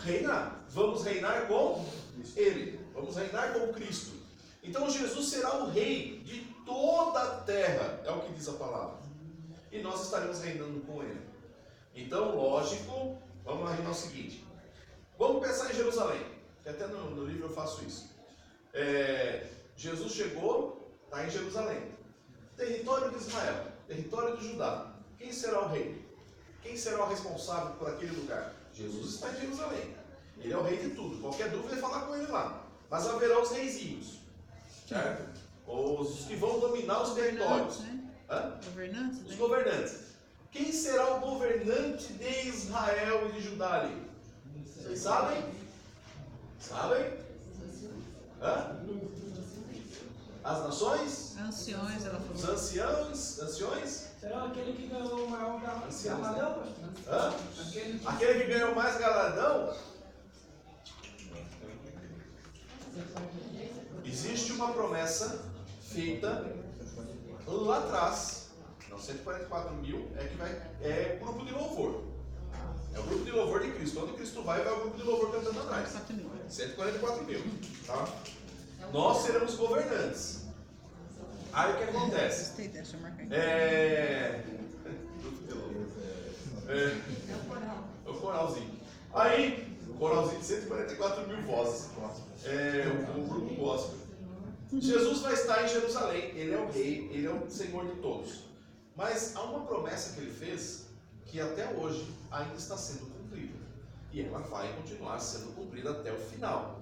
Reinar. Vamos reinar com ele. Vamos reinar com Cristo. Então Jesus será o rei de toda a terra, é o que diz a palavra. E nós estaremos reinando com ele. Então, lógico, vamos lá reinar o seguinte. Vamos pensar em Jerusalém, que até no livro eu faço isso. Jesus chegou, está em Jerusalém. Território de Israel, território de Judá. Quem será o rei? Quem será o responsável por aquele lugar? Jesus está em Jerusalém. Ele é o rei de tudo. Qualquer dúvida é falar com ele lá. Mas haverá os reizinhos, certo? Os que vão dominar os territórios.
Governantes,
os governantes. Quem será o governante de Israel e de Judá ali? Vocês sabem? Sabem? As nações?
Anciões, ela falou.
Os anciões?
Será aquele que ganhou o maior galardão, pastor?
Aquele que ganhou mais galardão? Existe uma promessa feita lá atrás. Não, 144 mil é o grupo de louvor. É o grupo de louvor de Cristo. Onde Cristo vai o grupo de louvor cantando atrás. 144 mil. Tá? Nós seremos governantes. Aí o que acontece? O coralzinho. Aí, o coralzinho de 144 mil vozes. O grupo gospel. Jesus vai estar em Jerusalém. Ele é o rei, ele é o Senhor de todos. Mas há uma promessa que ele fez que até hoje ainda está sendo cumprida. E ela vai continuar sendo cumprida até o final.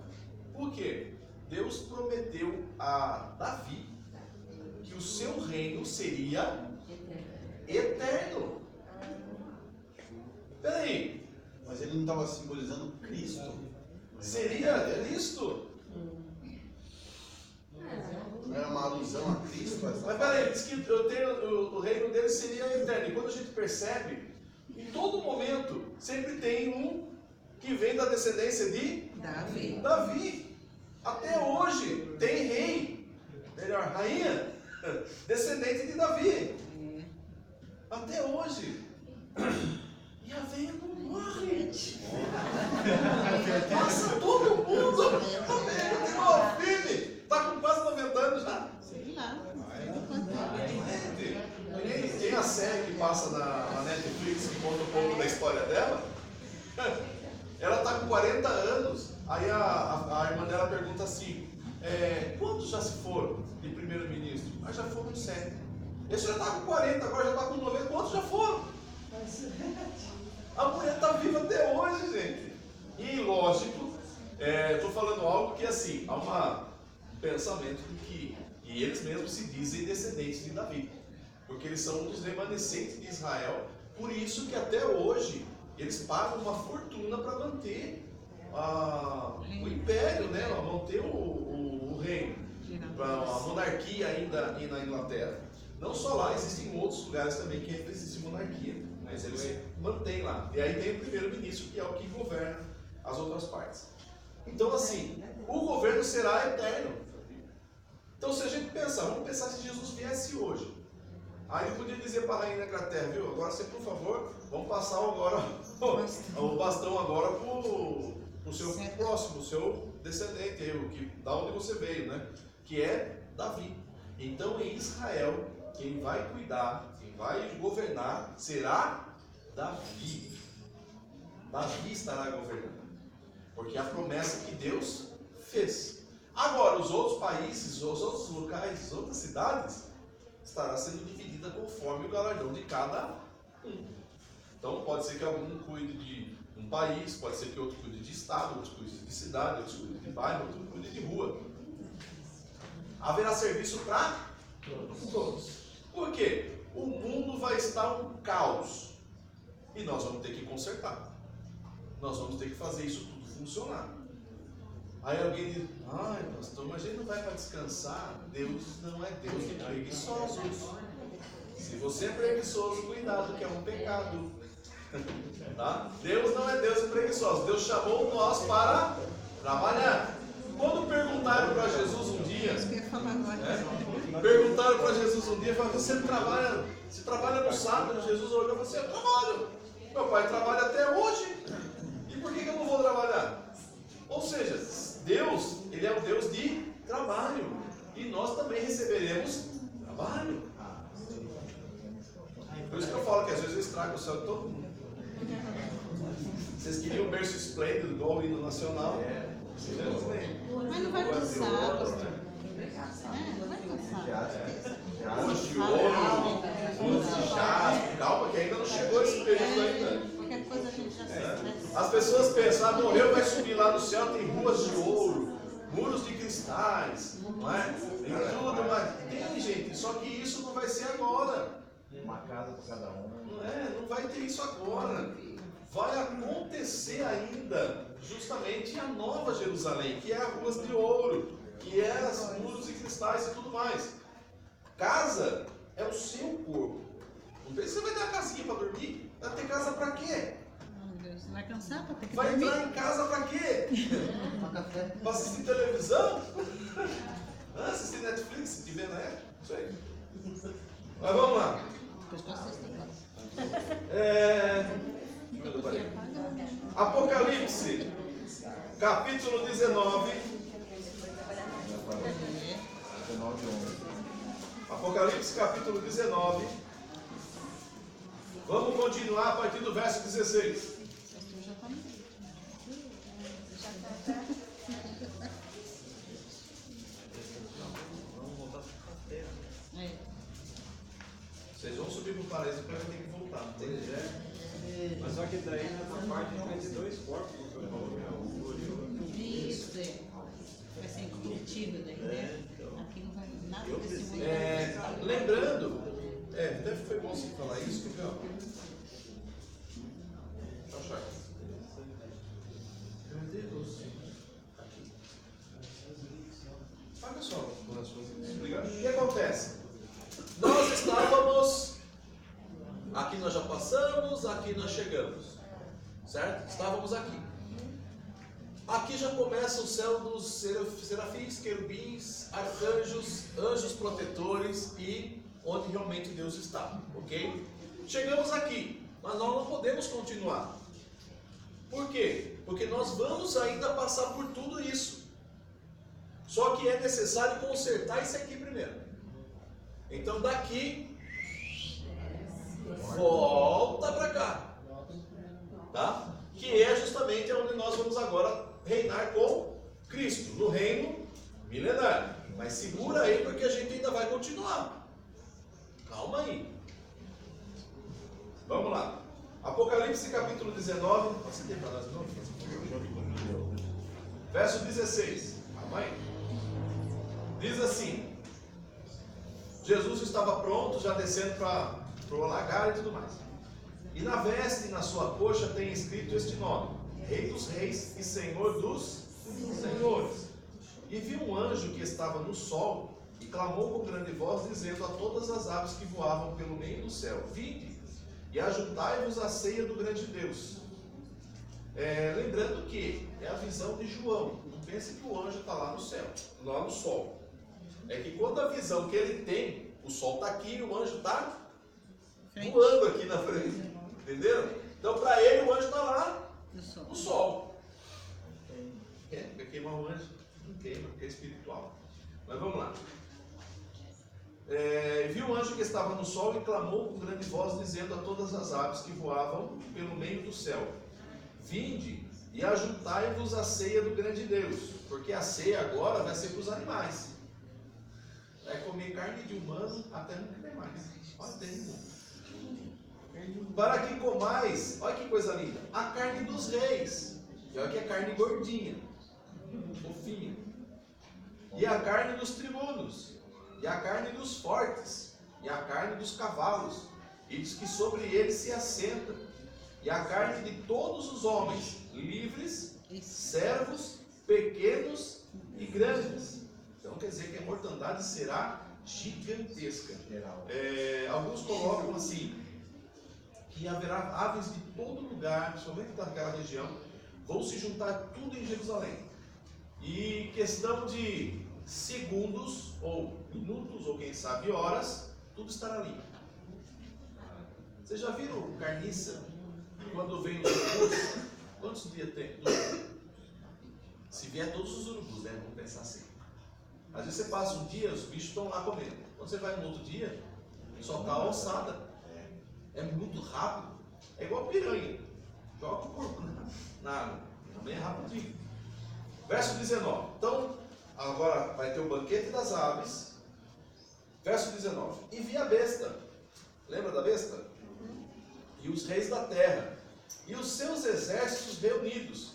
Por quê? Deus prometeu a Davi que o seu reino seria eterno. Peraí.
Mas ele não estava simbolizando Cristo?
Seria Cristo?
Não era uma alusão a Cristo?
Mas peraí, diz que o reino dele seria eterno. E quando a gente percebe, em todo momento, sempre tem um que vem da descendência de Davi. Até hoje tem rei, melhor, rainha, descendente de Davi. Até hoje. E a velha não morre. Passa todo mundo. A velha continua firme. Está com quase 90 anos já.
Sei lá.
Tem a série que passa na Netflix que conta um pouco da história dela. Ela está com 40 anos. Aí a irmã dela pergunta assim: quantos já se foram de primeiro-ministro? Ah, já foram 7. Esse já está com 40, agora já está com 90. Quantos já foram? A mulher está viva até hoje, gente. E lógico, estou falando algo que assim, há um pensamento de que, e eles mesmos se dizem descendentes de Davi, porque eles são um dos remanescentes de Israel. Por isso que até hoje eles pagam uma fortuna para manter o império, né? Vão ter o reino, a monarquia ainda na Inglaterra. Não só lá, existem outros lugares também que ainda existe monarquia, mas eles se mantêm lá. E aí tem o primeiro-ministro, que é o que governa as outras partes. Então, assim, o governo será eterno. Então, se a gente pensar, vamos pensar se Jesus viesse hoje. Aí ele podia dizer para a rainha da Inglaterra, viu? Agora você, por favor, vamos passar agora o bastão agora para o seu próximo, o seu descendente, da onde você veio, né? Que é Davi. Então, em Israel, quem vai cuidar, quem vai governar, será Davi. Davi estará governando. Porque é a promessa que Deus fez. Agora, os outros países, os outros locais, as outras cidades, estará sendo dividida conforme o galardão de cada um. Então, pode ser que algum cuide de um país, pode ser que outro cuide de estado, outro cuide de cidade, outro cuide de bairro, outro cuide de rua. Haverá serviço para todos. Por quê? O mundo vai estar um caos. E nós vamos ter que consertar. Nós vamos ter que fazer isso tudo funcionar. Aí alguém diz, ai pastor, mas a gente não vai para descansar. Deus não é Deus de preguiçosos. Se você é preguiçoso, cuidado, que é um pecado. Tá? Deus não é Deus de preguiçosos. Deus chamou nós para trabalhar. Quando perguntaram para Jesus um dia, perguntaram para Jesus um dia, falaram, você trabalha no sábado? Jesus olhou e falou assim, eu trabalho. Meu pai trabalha até hoje. E por que eu não vou trabalhar? Ou seja, Deus, Ele é o Deus de trabalho. E nós também receberemos trabalho. Por isso que eu falo que às vezes eu estrago o céu de todo mundo. Vocês queriam um berço esplêndido, igual o hino nacional?
Mas não vai cansar, pastor. Não vai cansar.
Ruas de ouro, ruas de jaspe, calma que ainda não chegou esse período ainda.
Qualquer coisa a gente já sabe.
As pessoas pensam, morreu, vai subir lá no céu, tem ruas de ouro, muros de cristais, não é? Tem tudo, mas tem, gente, só que isso não vai ser agora.
Uma casa para cada um.
Não vai ter isso agora. Vai acontecer ainda, justamente a Nova Jerusalém, que é as ruas de ouro, que é os muros de cristais e tudo mais. Casa é o seu corpo. Não pensa que você vai ter uma casinha para dormir? Vai ter casa para quê?
Meu Deus, vai cansar para ter que
Vai
dormir?
entrar em casa para quê? Para assistir televisão? Assistir Netflix, se tiver na época? Isso aí. Mas vamos lá. Apocalipse, capítulo 19. Apocalipse, capítulo 19. Vamos continuar a partir do verso 16. Vocês vão subir para o paraíso para eu ter que voltar, não tem jeito.
Mas só que daí nessa parte vai ter dois corpos, que eu falou, o glorioso.
Isso, vai ser incorruptível daí, né? Aqui não vai nada desse mundo.
Lembrando, até foi bom você falar isso, porque ó. Cadê você? Aqui. Olha só, o que acontece? Nós estávamos, aqui nós já passamos, aqui nós chegamos, certo? Estávamos aqui. Aqui já começa o céu dos serafins, querubins, arcanjos, anjos protetores e onde realmente Deus está, ok? Chegamos aqui, mas nós não podemos continuar. Por quê? Porque nós vamos ainda passar por tudo isso. Só que é necessário consertar isso aqui primeiro. Então daqui, volta para cá, tá? Que é justamente onde nós vamos agora reinar com Cristo, no reino milenário. Mas segura aí porque a gente ainda vai continuar. Calma aí. Vamos lá. Apocalipse capítulo 19. Você tem para nós de novo? Verso 16. Calma aí. Diz assim: Jesus estava pronto, já descendo para o lagar e tudo mais. E na veste e na sua coxa tem escrito este nome: Rei dos reis e Senhor dos senhores. E viu um anjo que estava no sol e clamou com grande voz, dizendo a todas as aves que voavam pelo meio do céu: Vinde e ajuntai-vos à ceia do grande Deus. Lembrando que é a visão de João. Não pense que o anjo está lá no céu, lá no sol. É que quando a visão que ele tem, o sol está aqui e o anjo está voando aqui na frente. Entenderam? Então para ele o anjo está lá no sol. Vai queimar o anjo? Não queima, porque é espiritual. Mas vamos lá. Viu um anjo que estava no sol e clamou com grande voz, dizendo a todas as aves que voavam pelo meio do céu: Vinde e ajuntai-vos à ceia do grande Deus, porque a ceia agora vai ser para os animais. Vai comer carne de humano até não comer mais. Olha, tem para que comais, olha que coisa linda, a carne dos reis. E olha que é carne gordinha, fofinha. E a carne dos tribunos, e a carne dos fortes, e a carne dos cavalos, e dos que sobre eles se assentam, e a carne de todos os homens, livres, servos, pequenos e grandes. Então quer dizer que a mortandade será gigantesca. Alguns colocam assim, que haverá aves de todo lugar, principalmente daquela região, vão se juntar tudo em Jerusalém. E questão de segundos, ou minutos, ou quem sabe horas, tudo estará ali. Vocês já viram carniça? Quando vem os urubus, quantos dias tem? Se vier todos os urubus, né? Vamos pensar assim. Às vezes você passa um dia, os bichos estão lá comendo. Quando você vai no outro dia, só está a alçada. É muito rápido. É igual piranha. Joga o corpo na água. Também é rapidinho. Verso 19. Então, agora vai ter o banquete das aves. Verso 19. E vi a besta. Lembra da besta? E os reis da terra. E os seus exércitos reunidos,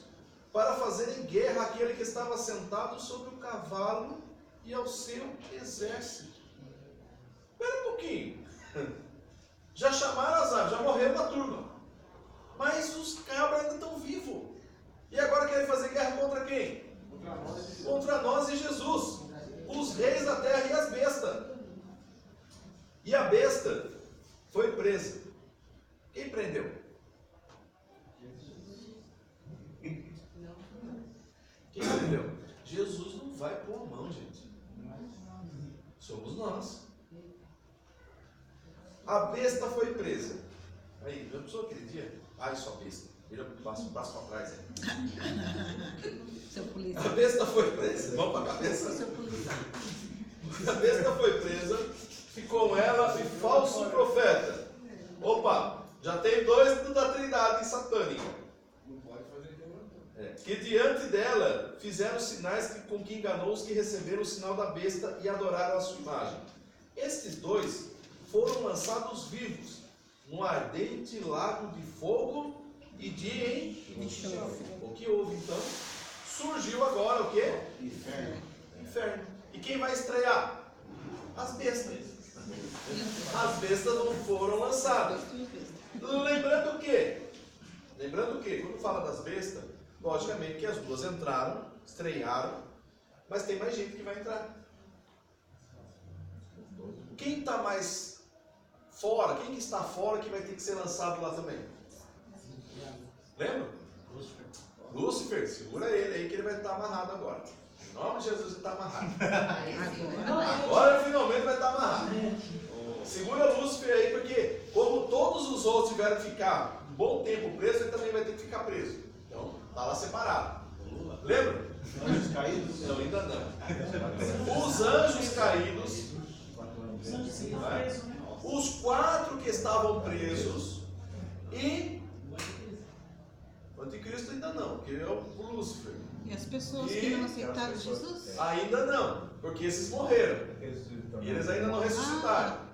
para fazerem guerra àquele que estava sentado sobre o cavalo e ao seu exército. Espera um pouquinho. Já chamaram as aves, já morreram na turma. Mas os cabras ainda estão vivos. E agora querem fazer guerra contra quem? Contra nós e Jesus. Os reis da terra e as bestas. E a besta foi presa. Quem prendeu? Quem prendeu? Jesus não vai pôr a mão, gente. Somos nós. A besta foi presa. Aí, já pensou aquele dia? Ai, sua besta. Vira o braço para trás.
Seu polícia.
A besta foi presa. Vamos para a cabeça?
Seu polícia.
A besta foi presa. Ficou ela e falso profeta. Opa, já tem dois da trindade satânica. Que diante dela fizeram sinais com que enganou os que receberam o sinal da besta e adoraram a sua imagem. Estes dois foram lançados vivos no ardente lago de fogo e de enxofre. O que houve então? Surgiu agora o quê? Inferno. E quem vai estrear? As bestas. As bestas não foram lançadas. Lembrando o quê? Quando fala das bestas, logicamente que as duas entraram, estrearam, mas tem mais gente que vai entrar. Quem está mais fora, quem que está fora que vai ter que ser lançado lá também? Lembra? Lúcifer, segura ele aí que ele vai estar amarrado agora. Em nome de Jesus ele está amarrado. Agora finalmente vai estar amarrado. Segura Lúcifer aí, porque como todos os outros tiveram que ficar um bom tempo preso, ele também vai ter que ficar preso. Então, está lá separado. Lembra?
Anjos caídos?
Não, ainda não. Os anjos caídos, os 4 que estavam presos e o anticristo ainda não, que é o Lúcifer.
E as pessoas que não aceitaram Jesus?
Ainda não, porque esses morreram. E eles ainda não ressuscitaram.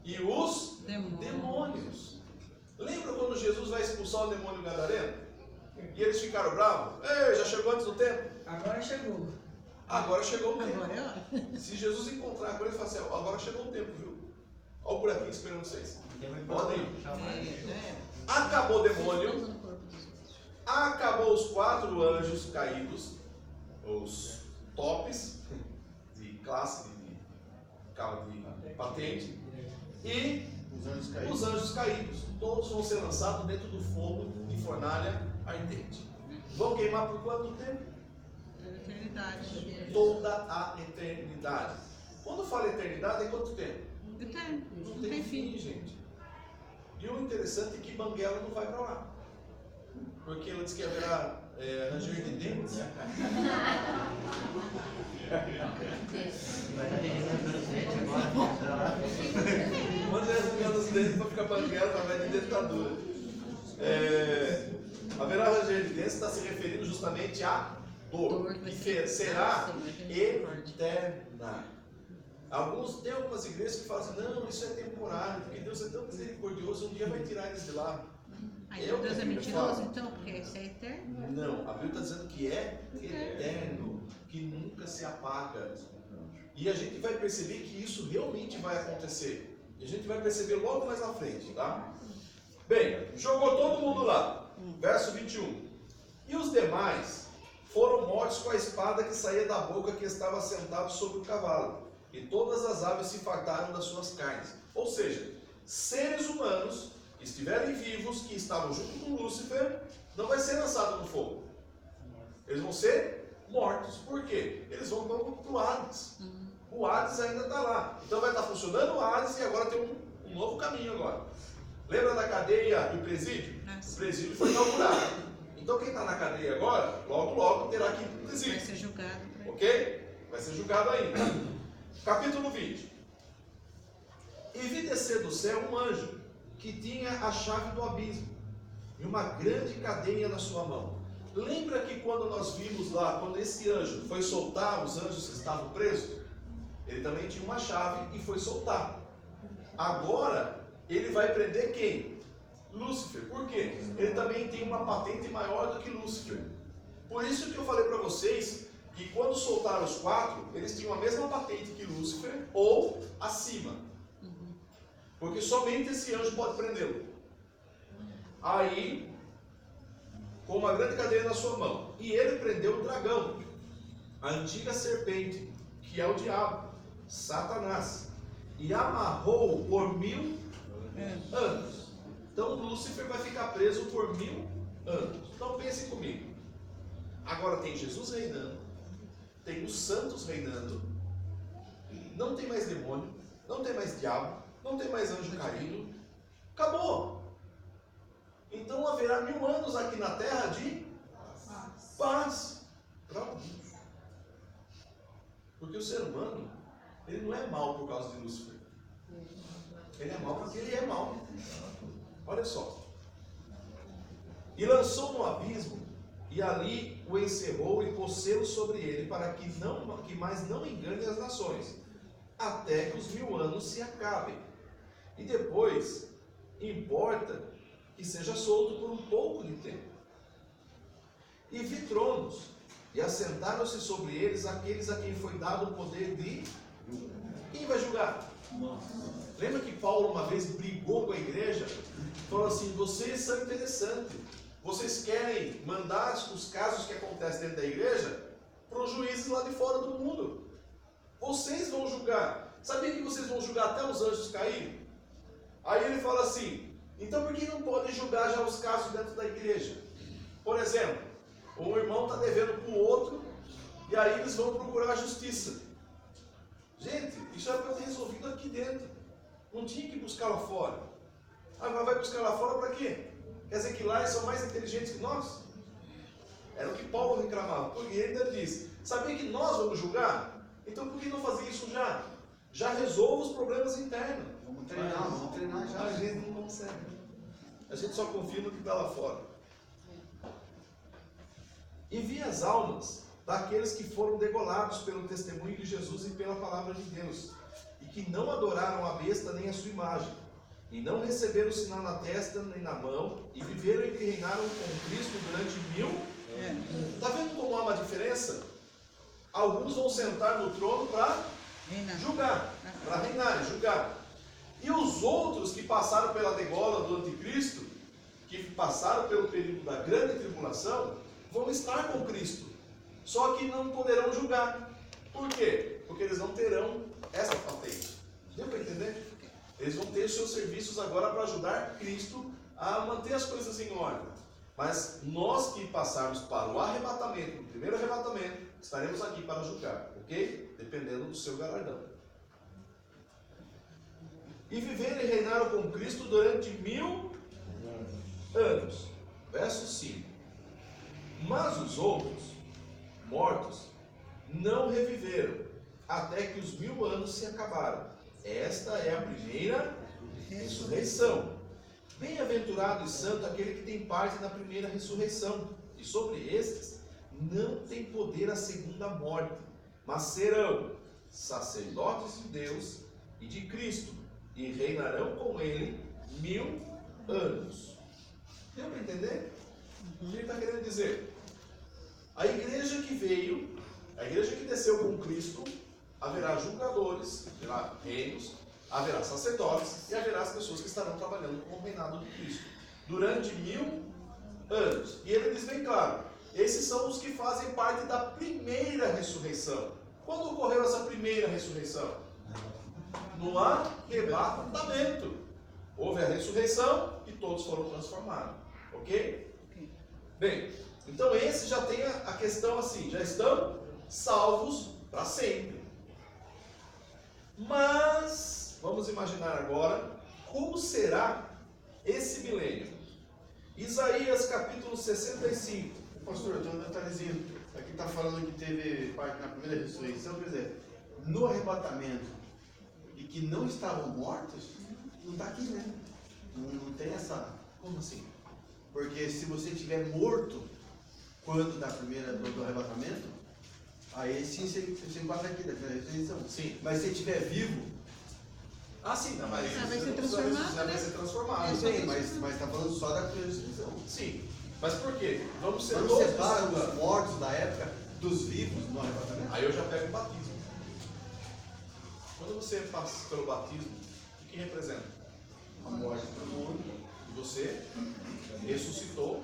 E os demônios. Lembra quando Jesus vai expulsar o demônio gadareno? E eles ficaram bravos? Ei, já chegou antes do tempo?
Agora chegou.
Agora chegou o tempo.
Agora é hora.
Se Jesus encontrar com ele, ele fala assim, agora chegou o tempo, viu? Olha o buraquinho esperando vocês. Podem ir. Acabou o demônio. Acabou os 4 anjos caídos, os tops de classe, de patente, e os anjos caídos. Todos vão ser lançados dentro do fogo de fornalha ardente. Vão queimar por quanto tempo?
Eternidade.
Toda a eternidade. Quando fala eternidade, é quanto tempo?
Eterno.
Não tem fim, gente. E o interessante é que Banguela não vai para lá. Porque ela disse que haverá ranger de dentes. Quando é arrancando os dentes para ficar Banguela, através de dentadura. Haverá ranger de dentes, está se referindo justamente à dor, que será eterna. Tem algumas igrejas que falam assim, não, isso é temporário, porque Deus é tão misericordioso, um dia vai tirar eles de lá.
Aí Deus é mentiroso, então, porque isso é eterno?
Não, a Bíblia está dizendo que é eterno, que nunca se apaga. E a gente vai perceber que isso realmente vai acontecer. E a gente vai perceber logo mais na frente, tá? Bem, jogou todo mundo lá. Verso 21. E os demais foram mortos com a espada que saía da boca que estava sentado sobre o cavalo. E todas as aves se fartaram das suas carnes. Ou seja, seres humanos que estiverem vivos, que estavam junto com Lúcifer, não vai ser lançado no fogo. Eles vão ser mortos. Por quê? Eles vão para o Hades. O Hades ainda está lá. Então vai estar funcionando o Hades e agora tem um novo caminho agora. Lembra da cadeia e o presídio? O presídio foi inaugurado. Então quem está na cadeia agora, logo terá que ir para o presídio.
Vai ser julgado.
Ok? Vai ser julgado ainda. Capítulo 20. E vi descer do céu um anjo, que tinha a chave do abismo, e uma grande cadeia na sua mão. Lembra que quando nós vimos lá, quando esse anjo foi soltar os anjos que estavam presos, ele também tinha uma chave e foi soltar. Agora, ele vai prender quem? Lúcifer. Por quê? Ele também tem uma patente maior do que Lúcifer. Por isso que eu falei para vocês que quando soltaram os 4, eles tinham a mesma patente que Lúcifer ou acima. Porque somente esse anjo pode prendê-lo. Aí, com uma grande cadeia na sua mão, e ele prendeu o dragão, a antiga serpente, que é o diabo, Satanás, e amarrou-o por 1000 anos. Então Lúcifer vai ficar preso por 1000 anos. Então pense comigo. Agora tem Jesus reinando, tem os santos reinando, não tem mais demônio, não tem mais diabo, não tem mais anjo caído, acabou. Então haverá 1000 anos aqui na terra de paz. Pronto. Porque o ser humano, ele não é mau por causa de Lúcifer. Ele é mau porque ele é mau. Olha só. E lançou no abismo, e ali o encerrou e pôs selo sobre ele, para que mais não engane as nações, até que os 1000 anos se acabem. E depois, importa que seja solto por um pouco de tempo. E vi tronos, e assentaram-se sobre eles aqueles a quem foi dado o poder de... Quem vai julgar? Lembra que Paulo uma vez brigou com a igreja? Falou assim, vocês são interessantes. Vocês querem mandar os casos que acontecem dentro da igreja para os juízes lá de fora do mundo. Vocês vão julgar. Sabia que vocês vão julgar até os anjos caírem? Aí ele fala assim, então por que não podem julgar já os casos dentro da igreja? Por exemplo, um irmão está devendo para o outro, e aí eles vão procurar a justiça. Gente, isso era para ter resolvido aqui dentro. Não tinha que buscar lá fora. Agora vai buscar lá fora para quê? Quer dizer que lá eles são mais inteligentes que nós? Era o que Paulo reclamava. Porque ele ainda disse, sabia que nós vamos julgar? Então por que não fazer isso já? Já resolva os problemas internos.
Vamos treinar já.
A gente não consegue. A gente só confia no que está lá fora. E vi as almas daqueles que foram degolados pelo testemunho de Jesus e pela palavra de Deus, e que não adoraram a besta nem a sua imagem, e não receberam sinal na testa nem na mão, e viveram e reinaram com Cristo durante 1000 anos. Está vendo como há uma diferença? Alguns vão sentar no trono para julgar, para reinar e julgar. E os outros que passaram pela degola do anticristo, que passaram pelo período da grande tribulação vão estar com Cristo. Só que não poderão julgar. Por quê? Porque eles não terão essa patente. Deu para entender? Eles vão ter os seus serviços agora para ajudar Cristo a manter as coisas em ordem. Mas nós que passarmos para o arrebatamento, o primeiro arrebatamento, estaremos aqui para julgar, ok? Dependendo do seu galardão. E viveram e reinaram com Cristo durante 1000 anos. Verso 5. Mas os outros, mortos, não reviveram, até que os 1000 anos se acabaram. Esta é a primeira ressurreição. Bem-aventurado e santo aquele que tem parte na primeira ressurreição. E sobre estes não tem poder a segunda morte, mas serão sacerdotes de Deus e de Cristo, e reinarão com ele 1000 anos. Deu para entender? O que ele está querendo dizer? A igreja que veio, a igreja que desceu com Cristo, haverá julgadores, haverá reinos, haverá sacerdotes e haverá as pessoas que estarão trabalhando com o reinado de Cristo durante 1000 anos. E ele diz bem claro, esses são os que fazem parte da primeira ressurreição. Quando ocorreu essa primeira ressurreição? No arrebatamento. Houve a ressurreição e todos foram transformados. Ok? Bem, então esse já tem a questão assim, já estão salvos para sempre. Mas, vamos imaginar agora, como será esse milênio? Isaías capítulo 65.
Pastor, tem um detalhezinho. Aqui está falando que teve parte na primeira ressurreição, quer dizer, no arrebatamento, e que não estavam mortos, não está aqui, né? Não tem essa...
Como assim?
Porque se você estiver morto, quando da primeira do arrebatamento, aí sim você enquadra aqui da primeira ressurreição.
Sim.
Mas se estiver vivo...
Ah, sim, não, mas
vai ser transformado,
vai
né?
ser transformado.
Não sei, mas está falando só da primeira ressurreição.
Sim, mas por quê? Vamos ser
Quando
todos
separa os mortos da época dos vivos no arrebatamento.
Aí eu já pego o batismo. Quando você passa pelo batismo, o que representa?
A morte para o mundo.
E você ressuscitou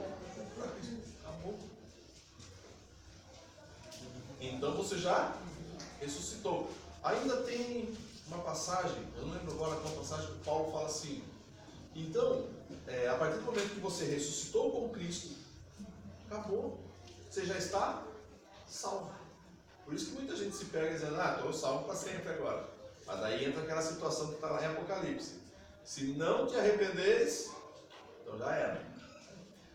para Cristo. Acabou. Então você já ressuscitou. Ainda tem uma passagem, eu não lembro agora qual passagem, que Paulo fala assim. Então, a partir do momento que você ressuscitou com Cristo, acabou. Você já está salvo. Por isso que muita gente se pega dizendo, estou salvo para sempre agora. Mas daí entra aquela situação que está lá em Apocalipse. Se não te arrependeres, então já era.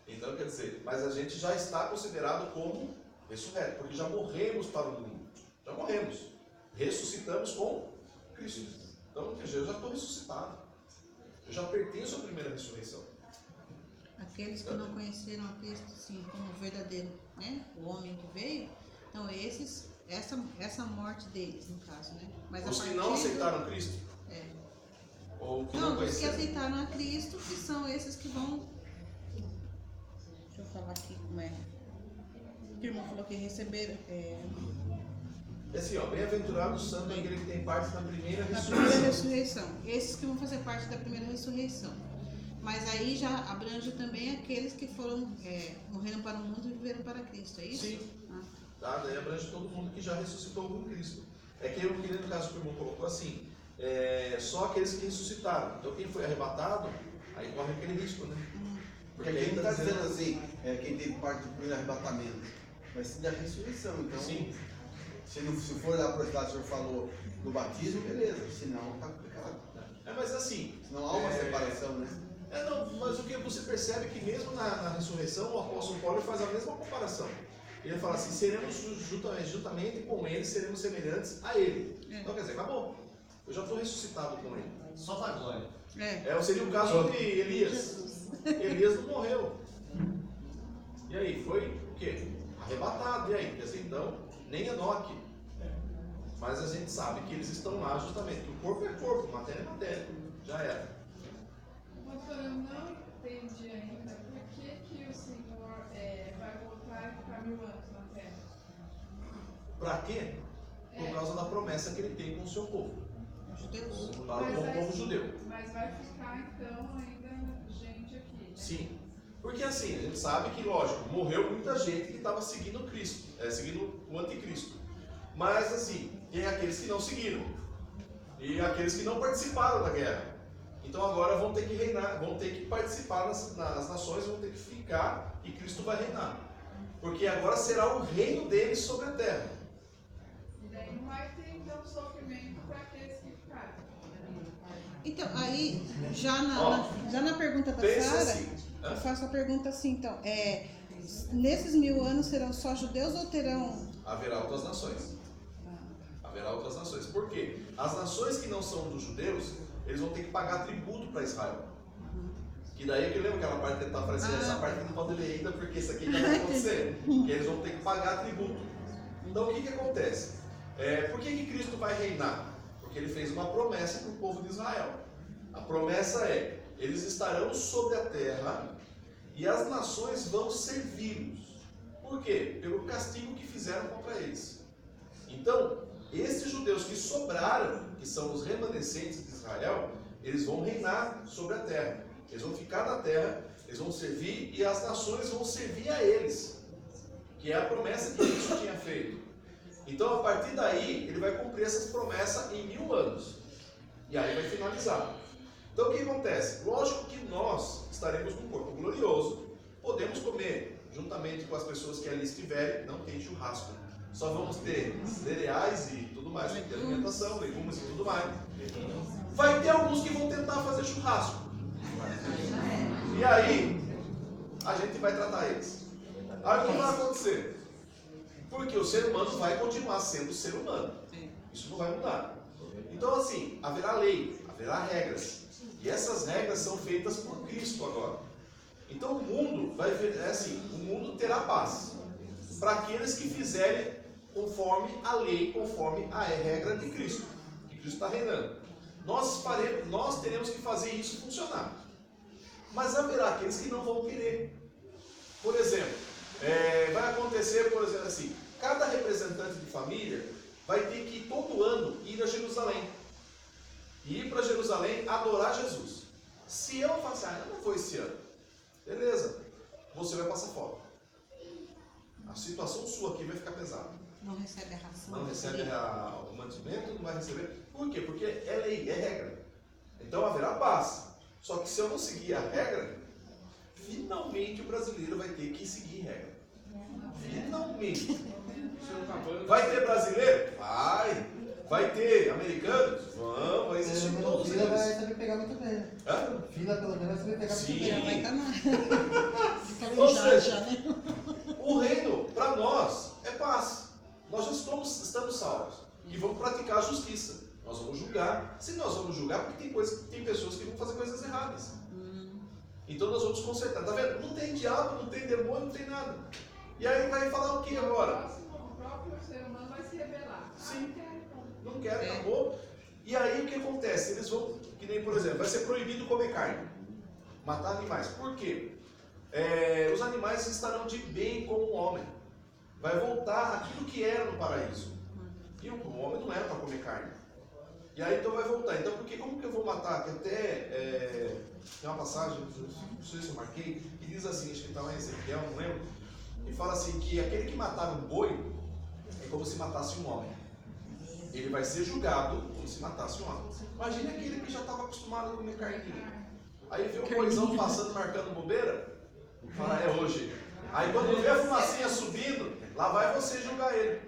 Então quer dizer, mas a gente já está considerado como ressurreto, porque já morremos para o mundo. Já morremos. Ressuscitamos com Cristo. Então, quer dizer, eu já estou ressuscitado. Eu já pertenço à primeira ressurreição.
Aqueles que não conheceram a Cristo assim, como verdadeiro, né? O homem que veio, então esses, essa morte deles, no caso, né? Mas
Os
a
que
partir
não aceitaram Cristo?
É.
Ou que
Não,
não
os que
conheceram?
aceitaram a Cristo, que são esses que vão. Deixa eu falar aqui como é. O que o irmão falou que receberam.
É assim, ó, bem-aventurado o santo é aquele que tem parte na primeira
Na
ressurreição.
primeira ressurreição. Esses que vão fazer parte da primeira ressurreição. Mas aí já abrange também aqueles que foram, morreram para o mundo e viveram para Cristo, é isso?
Sim.
Ah.
Tá? Daí abrange todo mundo que já ressuscitou com Cristo. É que eu queria, no caso que o irmão colocou assim, só aqueles que ressuscitaram. Então quem foi arrebatado, aí corre aquele risco, né?
Porque aqui não está dizendo assim, quem teve parte do primeiro arrebatamento, mas sim da ressurreição. Então,
Sim.
se for lá para o lado que o senhor falou do batismo, beleza, senão está complicado.
Mas assim,
Não há uma separação, né?
não, mas o que você percebe é que mesmo na ressurreição, o apóstolo Paulo faz a mesma comparação. Ele fala assim, seremos juntamente com ele, seremos semelhantes a ele. Então quer dizer, acabou. Eu já estou ressuscitado com ele.
Só para a glória.
Seria o caso de Elias. Elias não morreu. E aí, foi o quê? Arrebatado. E aí? Quer dizer, então, nem Enoque. Mas a gente sabe que eles estão lá justamente. Que o corpo é corpo, matéria é matéria. Já era.
Pastor, eu não entendi ainda por que o Senhor vai voltar e ficar 1000 anos na Terra.
Para quê? Por causa da promessa que ele tem com o seu povo.
Os judeus.
Para o povo judeu.
Mas vai ficar então ainda gente aqui, né?
Sim. Porque assim, a gente sabe que, lógico, morreu muita gente que estava seguindo Cristo, seguindo o anticristo. Mas assim, tem aqueles que não seguiram. E aqueles que não participaram da guerra. Então agora vão ter que reinar, vão ter que participar nas nações, vão ter que ficar e Cristo vai reinar. Porque agora será o reino deles sobre a terra.
E daí não vai ter então sofrimento para aqueles que ficaram.
Então, aí, já na pergunta da Sara,
assim,
eu faço a pergunta assim, então, nesses 1000 anos serão só judeus ou terão...
Haverá outras nações. Haverá outras nações. Por quê? As nações que não são dos judeus, eles vão ter que pagar tributo para Israel. Que daí que eu lembro aquela parte que estava aparecendo, essa parte que não pode ler ainda, porque isso aqui ainda vai acontecer. Que eles vão ter que pagar tributo. Então o que acontece? Por que Cristo vai reinar? Porque ele fez uma promessa para o povo de Israel. A promessa é, eles estarão sobre a terra e as nações vão servi-los. Por quê? Pelo castigo que fizeram contra eles. Então, esses judeus que sobraram, que são os remanescentes de Israel, eles vão reinar sobre a terra. Eles vão ficar na terra, eles vão servir e as nações vão servir a eles. Que é a promessa que Cristo tinha feito. Então, a partir daí, ele vai cumprir essas promessas em 1000 anos. E aí vai finalizar. Então, o que acontece? Lógico que nós estaremos num corpo glorioso, podemos comer juntamente com as pessoas que ali estiverem, não tem churrasco. Só vamos ter cereais e tudo mais, vai ter alimentação, legumes e tudo mais. Vai ter alguns que vão tentar fazer churrasco. E aí, a gente vai tratar eles. Aí o que vai acontecer? Porque o ser humano vai continuar sendo ser humano. Isso não vai mudar. Então assim, haverá lei, haverá regras. E essas regras são feitas por Cristo agora. Então o mundo vai ver, o mundo terá paz. Para aqueles que fizerem conforme a lei, conforme a regra de Cristo. Que Cristo está reinando. Nós teremos que fazer isso funcionar. Mas haverá aqueles que não vão querer. Por exemplo, vai acontecer, por exemplo, assim, cada representante de família vai ter que todo ano ir a Jerusalém. E ir para Jerusalém adorar Jesus. Se eu falar assim, eu não vou esse ano, beleza, você vai passar fome. A situação sua aqui vai ficar pesada.
Não recebe a ração.
Não recebe o mantimento, não vai receber. Por quê? Porque é lei, é regra. Então haverá paz. Só que se eu não seguir a regra, finalmente o brasileiro vai ter que seguir regra. Finalmente. Vai ter brasileiro? Vai. Vai ter americanos? Vão, vai existir todos eles.
Vai saber pegar muito bem, né? Fila pelo menos vai saber pegar muito bem.
Já vai estar na...
Ou seja, o reino, para nós, é paz. Nós já estamos salvos. E vamos praticar a justiça. Nós vamos julgar. Se nós vamos julgar, porque tem pessoas que vão fazer coisas erradas. Então nós vamos consertar. Tá vendo? Não tem diabo, não tem demônio, não tem nada. E aí vai falar o que agora?
O próprio ser humano vai se rebelar.
Sim. Não quero, acabou. E aí o que acontece? Eles vão, que nem por exemplo, vai ser proibido comer carne. Matar animais. Por quê? Os animais estarão de bem com o homem. Vai voltar aquilo que era no paraíso. E o homem não era para comer carne. E aí então vai voltar. Então porque como que eu vou matar? Que até tem uma passagem, não sei se eu marquei, que diz assim, acho que está lá em Ezequiel, não lembro, e fala assim que aquele que matar um boi é como se matasse um homem. Ele vai ser julgado como se matasse um homem. Imagina aquele que já estava acostumado a comer carninha. Aí vê o boizão passando, marcando bobeira, fala, é hoje. Aí quando vê a fumacinha subindo, lá vai você julgar ele.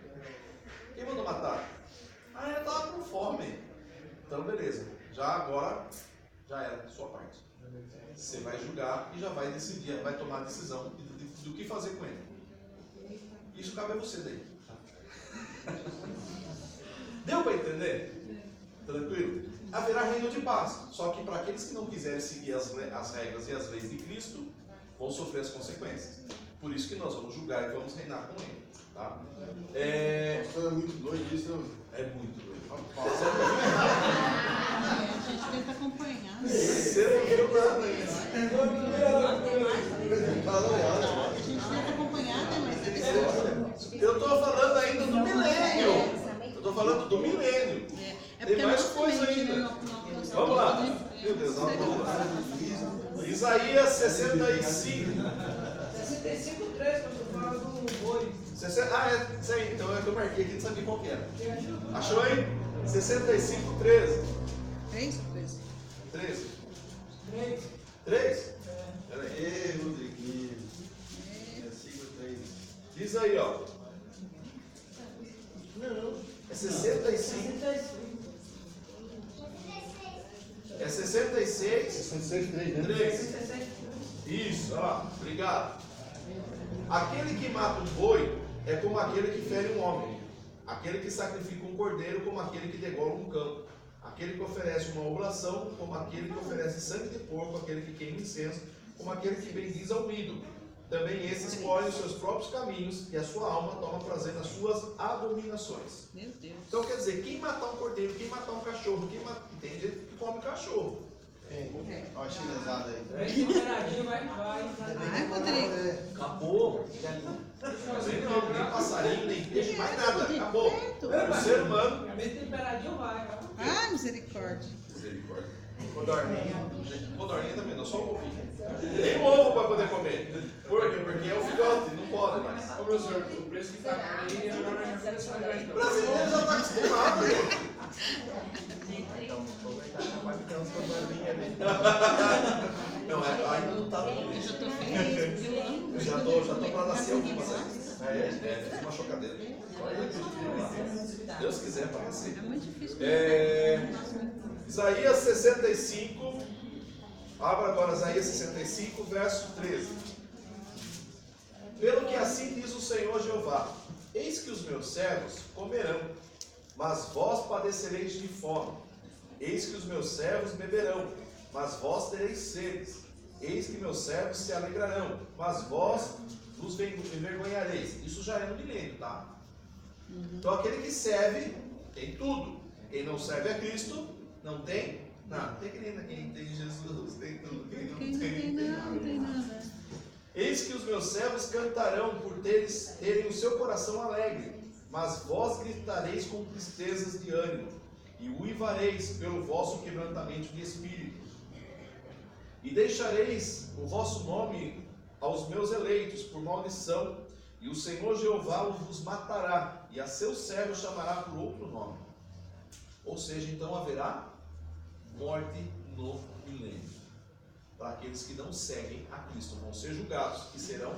Quem mandou matar? Eu estava com fome. Então beleza, agora já era, sua parte. Você vai julgar e já vai decidir, vai tomar a decisão do que fazer com ele. Isso cabe a você daí. Deu para entender? Tranquilo? Haverá reino de paz. Só que para aqueles que não quiserem seguir as regras e as leis de Cristo, vão sofrer as consequências. Por isso que nós vamos julgar e vamos reinar com ele. Tá?
É muito doido isso, não?
É muito doido.
A gente tenta acompanhar.
Você não viu nada ainda.
A gente tenta acompanhar, né? Mas
Eu estou falando ainda do milênio. Eu estou falando do milênio. Tem mais coisa ainda. Vamos lá. Meu Deus, vamos lá. Isaías 65.
65:3, quando fala do boi.
Isso aí, então é que eu marquei aqui, não sabia qual que era. Achou aí? 65:13.
3 ou 13?
13.
3.
3?
Ei, Rodriguinho. Versículo 3.
Diz aí, ó. Não, é 65. É 66.
66, 3, né?
3. Isso, olha lá, obrigado. Aquele que mata um boi é como aquele que fere um homem. Aquele que sacrifica um cordeiro, como aquele que degola um cão. Aquele que oferece uma oblação, como aquele que oferece sangue de porco. Aquele que queima incenso, como aquele que bendiz ao ídolo. Também esses escolhem os seus próprios caminhos, e a sua alma toma prazer nas suas abominações.
Meu Deus.
Então quer dizer, quem matar um cordeiro, quem matar um cachorro, tem gente que come cachorro.
Olha a chinesada aí.
Esse operadinho vai.
Ai, Rodrigo.
Acabou. Nem passarinho, nem peixe, mais nada. Acabou. O ser humano.
Esse temperadinho vai.
Ai, misericórdia.
Misericórdia. Codorninha também, não só o ovinho. Nem ovo para poder comer. Por quê? Porque é o filhote, não pode mais.
Ô meu senhor, o preço que está aí é melhor na minha ofereção ao invés
O brasileiro já está acostumado. Não, ainda não está no
Eu
começo.
já tô feliz, porque eu amo.
Eu já tô para nascer algumas. É uma chocadeira. Se Deus quiser, para nascer.
É muito difícil.
Isaías 65, abra agora Isaías 65, verso 13. Pelo que assim diz o Senhor Jeová: eis que os meus servos comerão, mas vós padecereis de fome. Eis que os meus servos beberão, mas vós tereis sedes. Eis que meus servos se alegrarão, mas vós vos envergonhareis. Isso já é no milênio, tá? Então aquele que serve tem tudo. Quem não serve a Cristo não tem nada. Tem quem tem Jesus, tem tudo. Quem não tem nada.
Não tem nada.
Eis que os meus servos cantarão por terem o seu coração alegre, mas vós gritareis com tristezas de ânimo, e uivareis pelo vosso quebrantamento de espírito. E deixareis o vosso nome aos meus eleitos por maldição, e o Senhor Jeová vos matará, e a seus servos chamará por outro nome. Ou seja, então haverá morte no milênio. Para aqueles que não seguem a Cristo, vão ser julgados e serão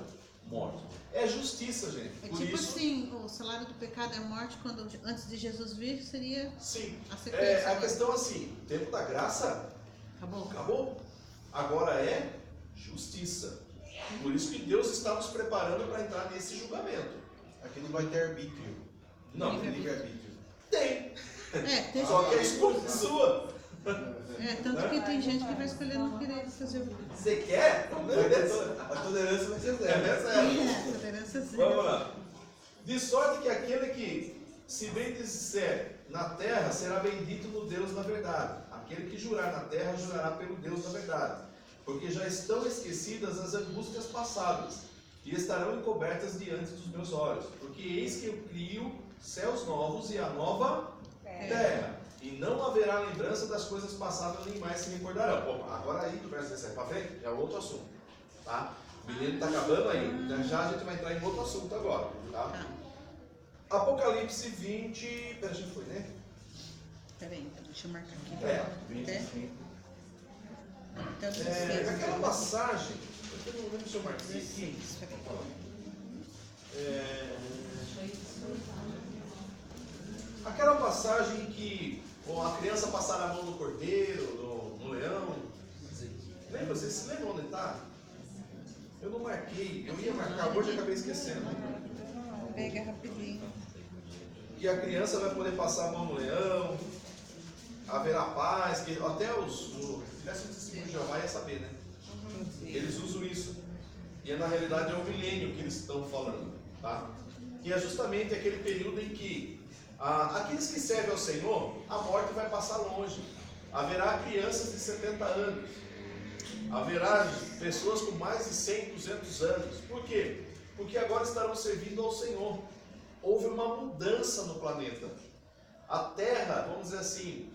mortos. É justiça, gente.
É
Por
tipo
isso,
assim, o salário do pecado é morte, quando antes de Jesus vir seria
sim,
a sequência.
a questão assim, o tempo da graça acabou. Agora é justiça. Por isso que Deus está nos preparando para entrar nesse julgamento.
Aqui não vai ter arbítrio.
Não,
Livre-arbítrio.
tem.
Tem.
Só que a escolha é sua.
Tanto que tem gente que vai escolher não querer fazer o
Você quer?
A tolerância vai ser zero.
tolerância zero.
Vamos lá. De sorte que aquele que se bendizer na terra será bendito no Deus da verdade. Aquele que jurar na terra jurará pelo Deus da verdade. Porque já estão esquecidas as angústias passadas e estarão encobertas diante dos meus olhos. Porque eis que eu crio céus novos e a nova terra. E não haverá lembrança das coisas passadas, nem mais se recordarão. Bom, agora aí do verso 17 para frente, é outro assunto. Tá? O menino está acabando aí. Então já a gente vai entrar em outro assunto agora. Tá? Apocalipse 20. Pera, já foi, né?
Peraí, então, deixa eu marcar aqui.
Aquela passagem. Eu não lembro se eu marquei aqui. Aquela passagem que a criança passar a mão no cordeiro, no leão. Lembra? Vocês se lembram onde está? Eu não marquei. Eu ia marcar, hoje acabei esquecendo.
Pega rapidinho.
E a criança vai poder passar a mão no leão. Haverá paz. Que até os tivesse um testemunho de Jeová ia saber, né? Eles usam isso. E na realidade é o milênio que eles estão falando. Tá? Que é justamente aquele período em que aqueles que servem ao Senhor, a morte vai passar longe. Haverá crianças de 70 anos. Haverá pessoas com mais de 100, 200 anos. Por quê? Porque agora estarão servindo ao Senhor. Houve uma mudança no planeta. A Terra, vamos dizer assim,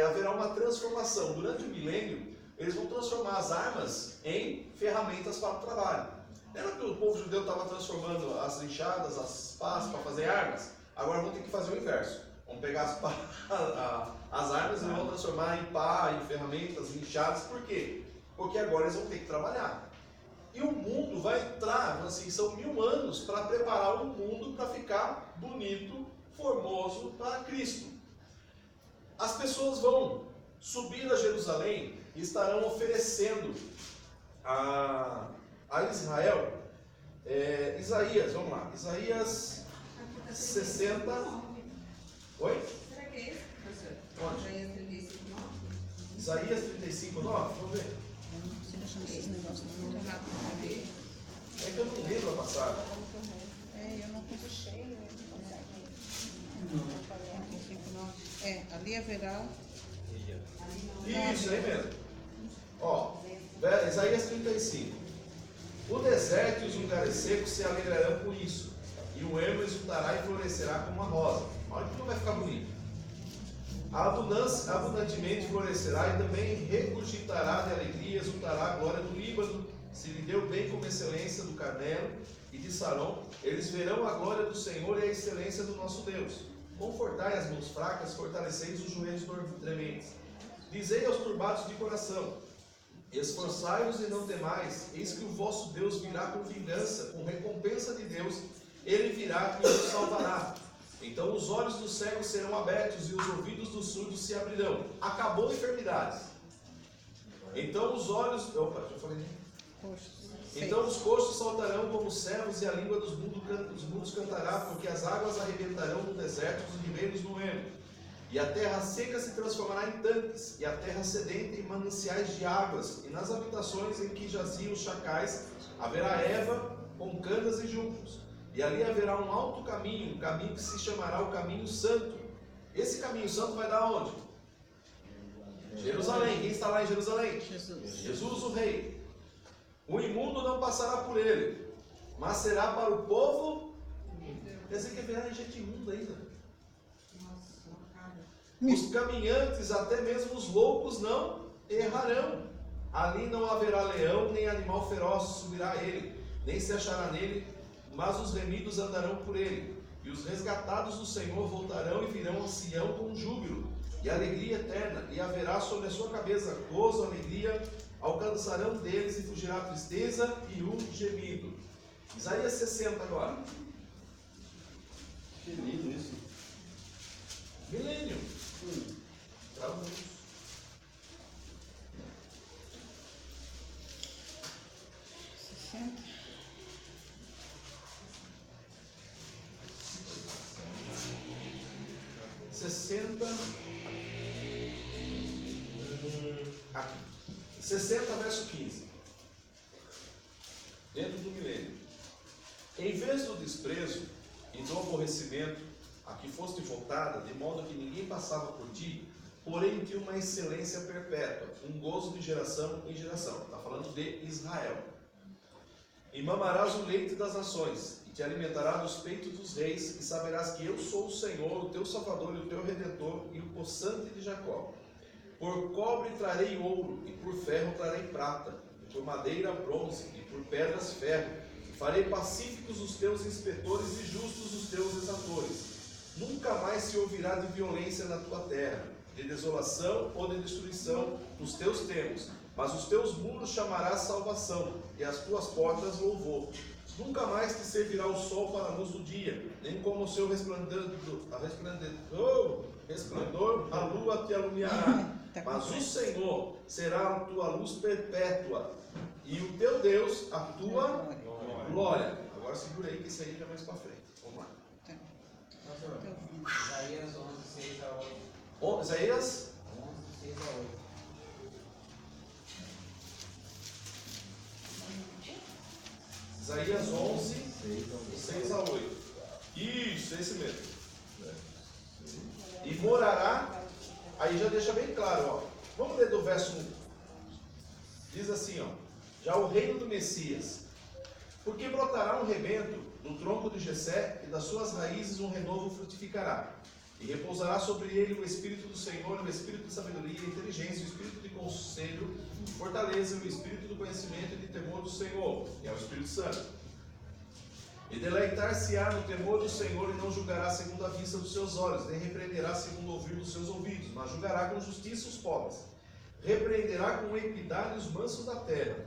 haverá uma transformação. Durante o milênio, eles vão transformar as armas em ferramentas para o trabalho. Lembra que o povo judeu estava transformando as enxadas, as pás para fazer armas? Agora vão ter que fazer o inverso. Vão pegar as armas e vão transformar em pá, em ferramentas, em enxadas. Por quê? Porque agora eles vão ter que trabalhar. E o mundo vai entrar, assim, são 1000 anos para preparar o mundo para ficar bonito, formoso para Cristo. As pessoas vão subir a Jerusalém e estarão oferecendo a Israel, Isaías, vamos lá, Isaías 60. Oi?
Será que é esse, professor?
Onde? Isaías 35, 9, vamos ver.
Você deixa esse negócio muito rápido.
É que eu não lembro a passagem.
Eu não consigo. Ali haverá.
Isso aí mesmo. Ó, Isaías 35. O deserto e os lugares secos se alegrarão com isso, e o ermo exultará e florescerá como a rosa. Olha como vai ficar bonito. A abundância abundantemente florescerá e também regurgitará de alegria, exultará a glória do Líbano, se lhe deu bem como excelência do Carmelo e de Saron. Eles verão a glória do Senhor e a excelência do nosso Deus. Confortai as mãos fracas, fortaleceis os joelhos trementes. Dizei aos turbados de coração: esforçai-vos e não temais, eis que o vosso Deus virá com vingança, com recompensa de Deus, ele virá e nos salvará. Então os olhos dos cegos serão abertos e os ouvidos dos surdos se abrirão. Acabou a enfermidade. Então os olhos... Opa, já falei. Então os coxos saltarão como servos e a língua dos mudos cantará, porque as águas arrebentarão no deserto, os ribeiros no ermo. E a terra seca se transformará em tanques, e a terra sedenta em mananciais de águas, e nas habitações em que jaziam os chacais haverá erva com canas e juncos. E ali haverá um alto caminho, um caminho que se chamará o caminho santo. Esse caminho santo vai dar onde? Jerusalém. Quem está lá em Jerusalém? Jesus o Rei. O imundo não passará por ele, mas será para o povo. Quer dizer que haverá gente imunda ainda. Os caminhantes, até mesmo os loucos, não errarão. Ali não haverá leão, nem animal feroz subirá a ele, nem se achará nele, mas os remidos andarão por ele. E os resgatados do Senhor voltarão e virão a Sião com júbilo e alegria eterna, e haverá sobre a sua cabeça gozo, alegria, alcançarão deles e fugirá a tristeza e o gemido. Isaías 60 agora.
Que lindo isso.
Milênio. Travou. Aqui. 60 verso 15. Dentro do milênio. Em vez do desprezo e do aborrecimento a que foste voltada, de modo que ninguém passava por ti, porém tinha uma excelência perpétua, um gozo de geração em geração. Está falando de Israel. E mamarás o leite das nações, e te alimentará dos peitos dos reis, e saberás que eu sou o Senhor, o teu Salvador e o teu Redentor, e o possante de Jacó. Por cobre trarei ouro, e por ferro trarei prata, e por madeira bronze, e por pedras ferro, e farei pacíficos os teus inspetores e justos os teus exatores. Nunca mais se ouvirá de violência na tua terra, de desolação ou de destruição nos teus tempos, mas os teus muros chamarás salvação, e as tuas portas louvor. Nunca mais te servirá o sol para a luz do dia, nem como o seu resplendor a lua te alumiará. Mas o Senhor será a tua luz perpétua, e o teu Deus a tua glória. Agora segura aí que isso aí já mais para frente. Vamos lá.
Isaías 11, 6 a 8.
Isaías
11, 6 a 8.
Isaías 11, 6 a 8. Isso, esse mesmo. E morará, aí já deixa bem claro, ó. Vamos ler do verso 1. Diz assim, ó. Já o reino do Messias. Porque brotará um rebento do tronco de Jessé, e das suas raízes um renovo frutificará. E repousará sobre ele o Espírito do Senhor, o Espírito de sabedoria e inteligência, o Espírito de conselho, fortaleza e o espírito do conhecimento e de temor do Senhor, que é o Espírito Santo. E deleitar-se-á no temor do Senhor e não julgará segundo a vista dos seus olhos, nem repreenderá segundo o ouvir dos seus ouvidos, mas julgará com justiça os pobres. Repreenderá com equidade os mansos da terra,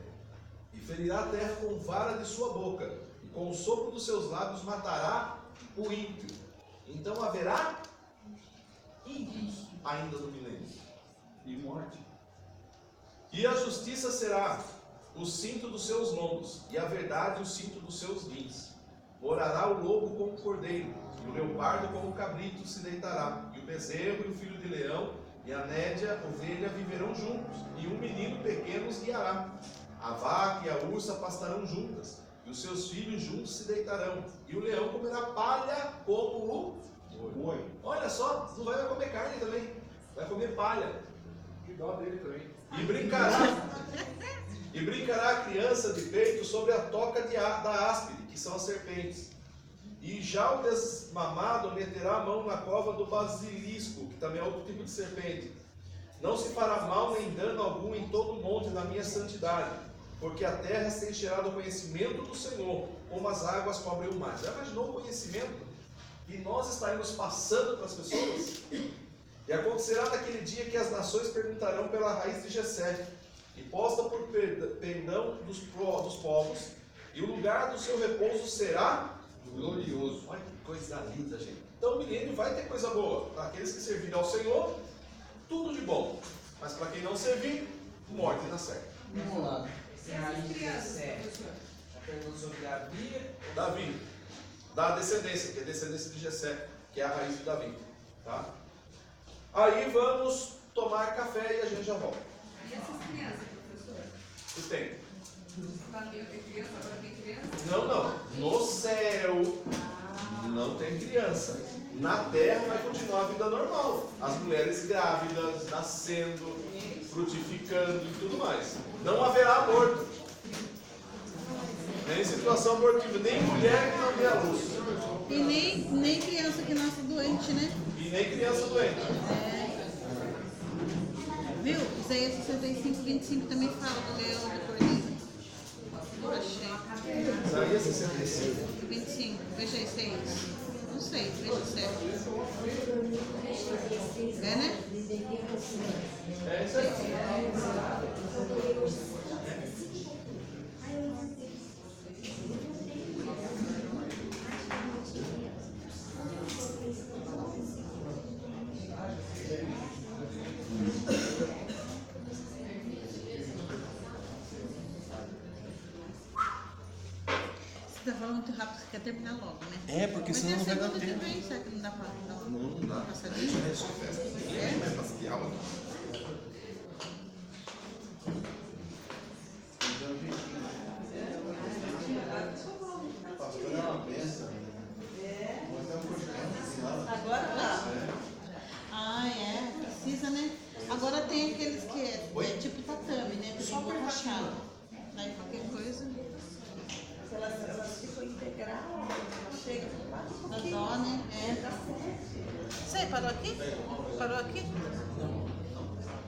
e ferirá a terra com vara de sua boca, e com o sopro dos seus lábios matará o ímpio. Então haverá ímpios ainda no milênio.
E morte.
E a justiça será o cinto dos seus lombos, e a verdade o cinto dos seus rins. Morará o lobo como o cordeiro, e o leopardo como o cabrito se deitará, e o bezerro e o filho de leão, e a nédia, ovelha, viverão juntos, e um menino pequeno os guiará. A vaca e a ursa pastarão juntas, e os seus filhos juntos se deitarão, e o leão comerá palha como o boi. Olha só, não vai comer carne também, vai comer palha.
Que dó dele também.
E brincará a criança de peito sobre a toca da áspide, que são as serpentes. E já o desmamado meterá a mão na cova do basilisco, que também é outro tipo de serpente. Não se fará mal nem dano algum em todo o monte da minha santidade, porque a terra se encherá do conhecimento do Senhor, como as águas cobrem o mar. Já imaginou o conhecimento que nós estaremos passando para as pessoas? E acontecerá naquele dia que as nações perguntarão pela raiz de Jessé, e posta por pendão dos povos, e o lugar do seu repouso será glorioso. Olha que coisa linda, gente. Então o milênio vai ter coisa boa. Para aqueles que servirem ao Senhor, tudo de bom. Mas para quem não servir, morte na certa.
Vamos lá.
Essas crianças, professor.
A pergunta sobre
Davi, da descendência, que é a descendência de Jessé, que é a raiz de Davi. Tá? Aí vamos tomar café e a gente já volta.
E essas crianças, professor?
O que tem?
Lá tem criança, agora tem criança?
Não. No céu não tem criança. Na terra vai continuar a vida normal. As mulheres grávidas, nascendo, frutificando e tudo mais. Não haverá aborto. Nem situação abortiva, nem mulher que não dê a luz.
E nem criança que nasce doente, né?
E nem criança doente.
Viu? Isaías 65, 25 também fala do leão e do cordeiro. Achei.
Isaías 65.
25, veja aí se é isso. Não sei, veja se é. É, né?
É isso aí.
Você tá falando muito rápido, você quer terminar logo, né?
É, porque senão não vai dar tempo.
Também, será que não dá pra dar uma
Não dá.
passadinha?
Deixa eu festa.
É?
Vai passar de aula.
Pastor é uma bênção. Nós estamos curtindo.
Agora tá. Ah, é. Precisa, né? Agora tem aqueles que é tipo tatame, né? Só borrachado. Aí qualquer coisa.
Elas ficam integral, chega lá.
Dá dó, né? É. Você parou aqui? Parou aqui?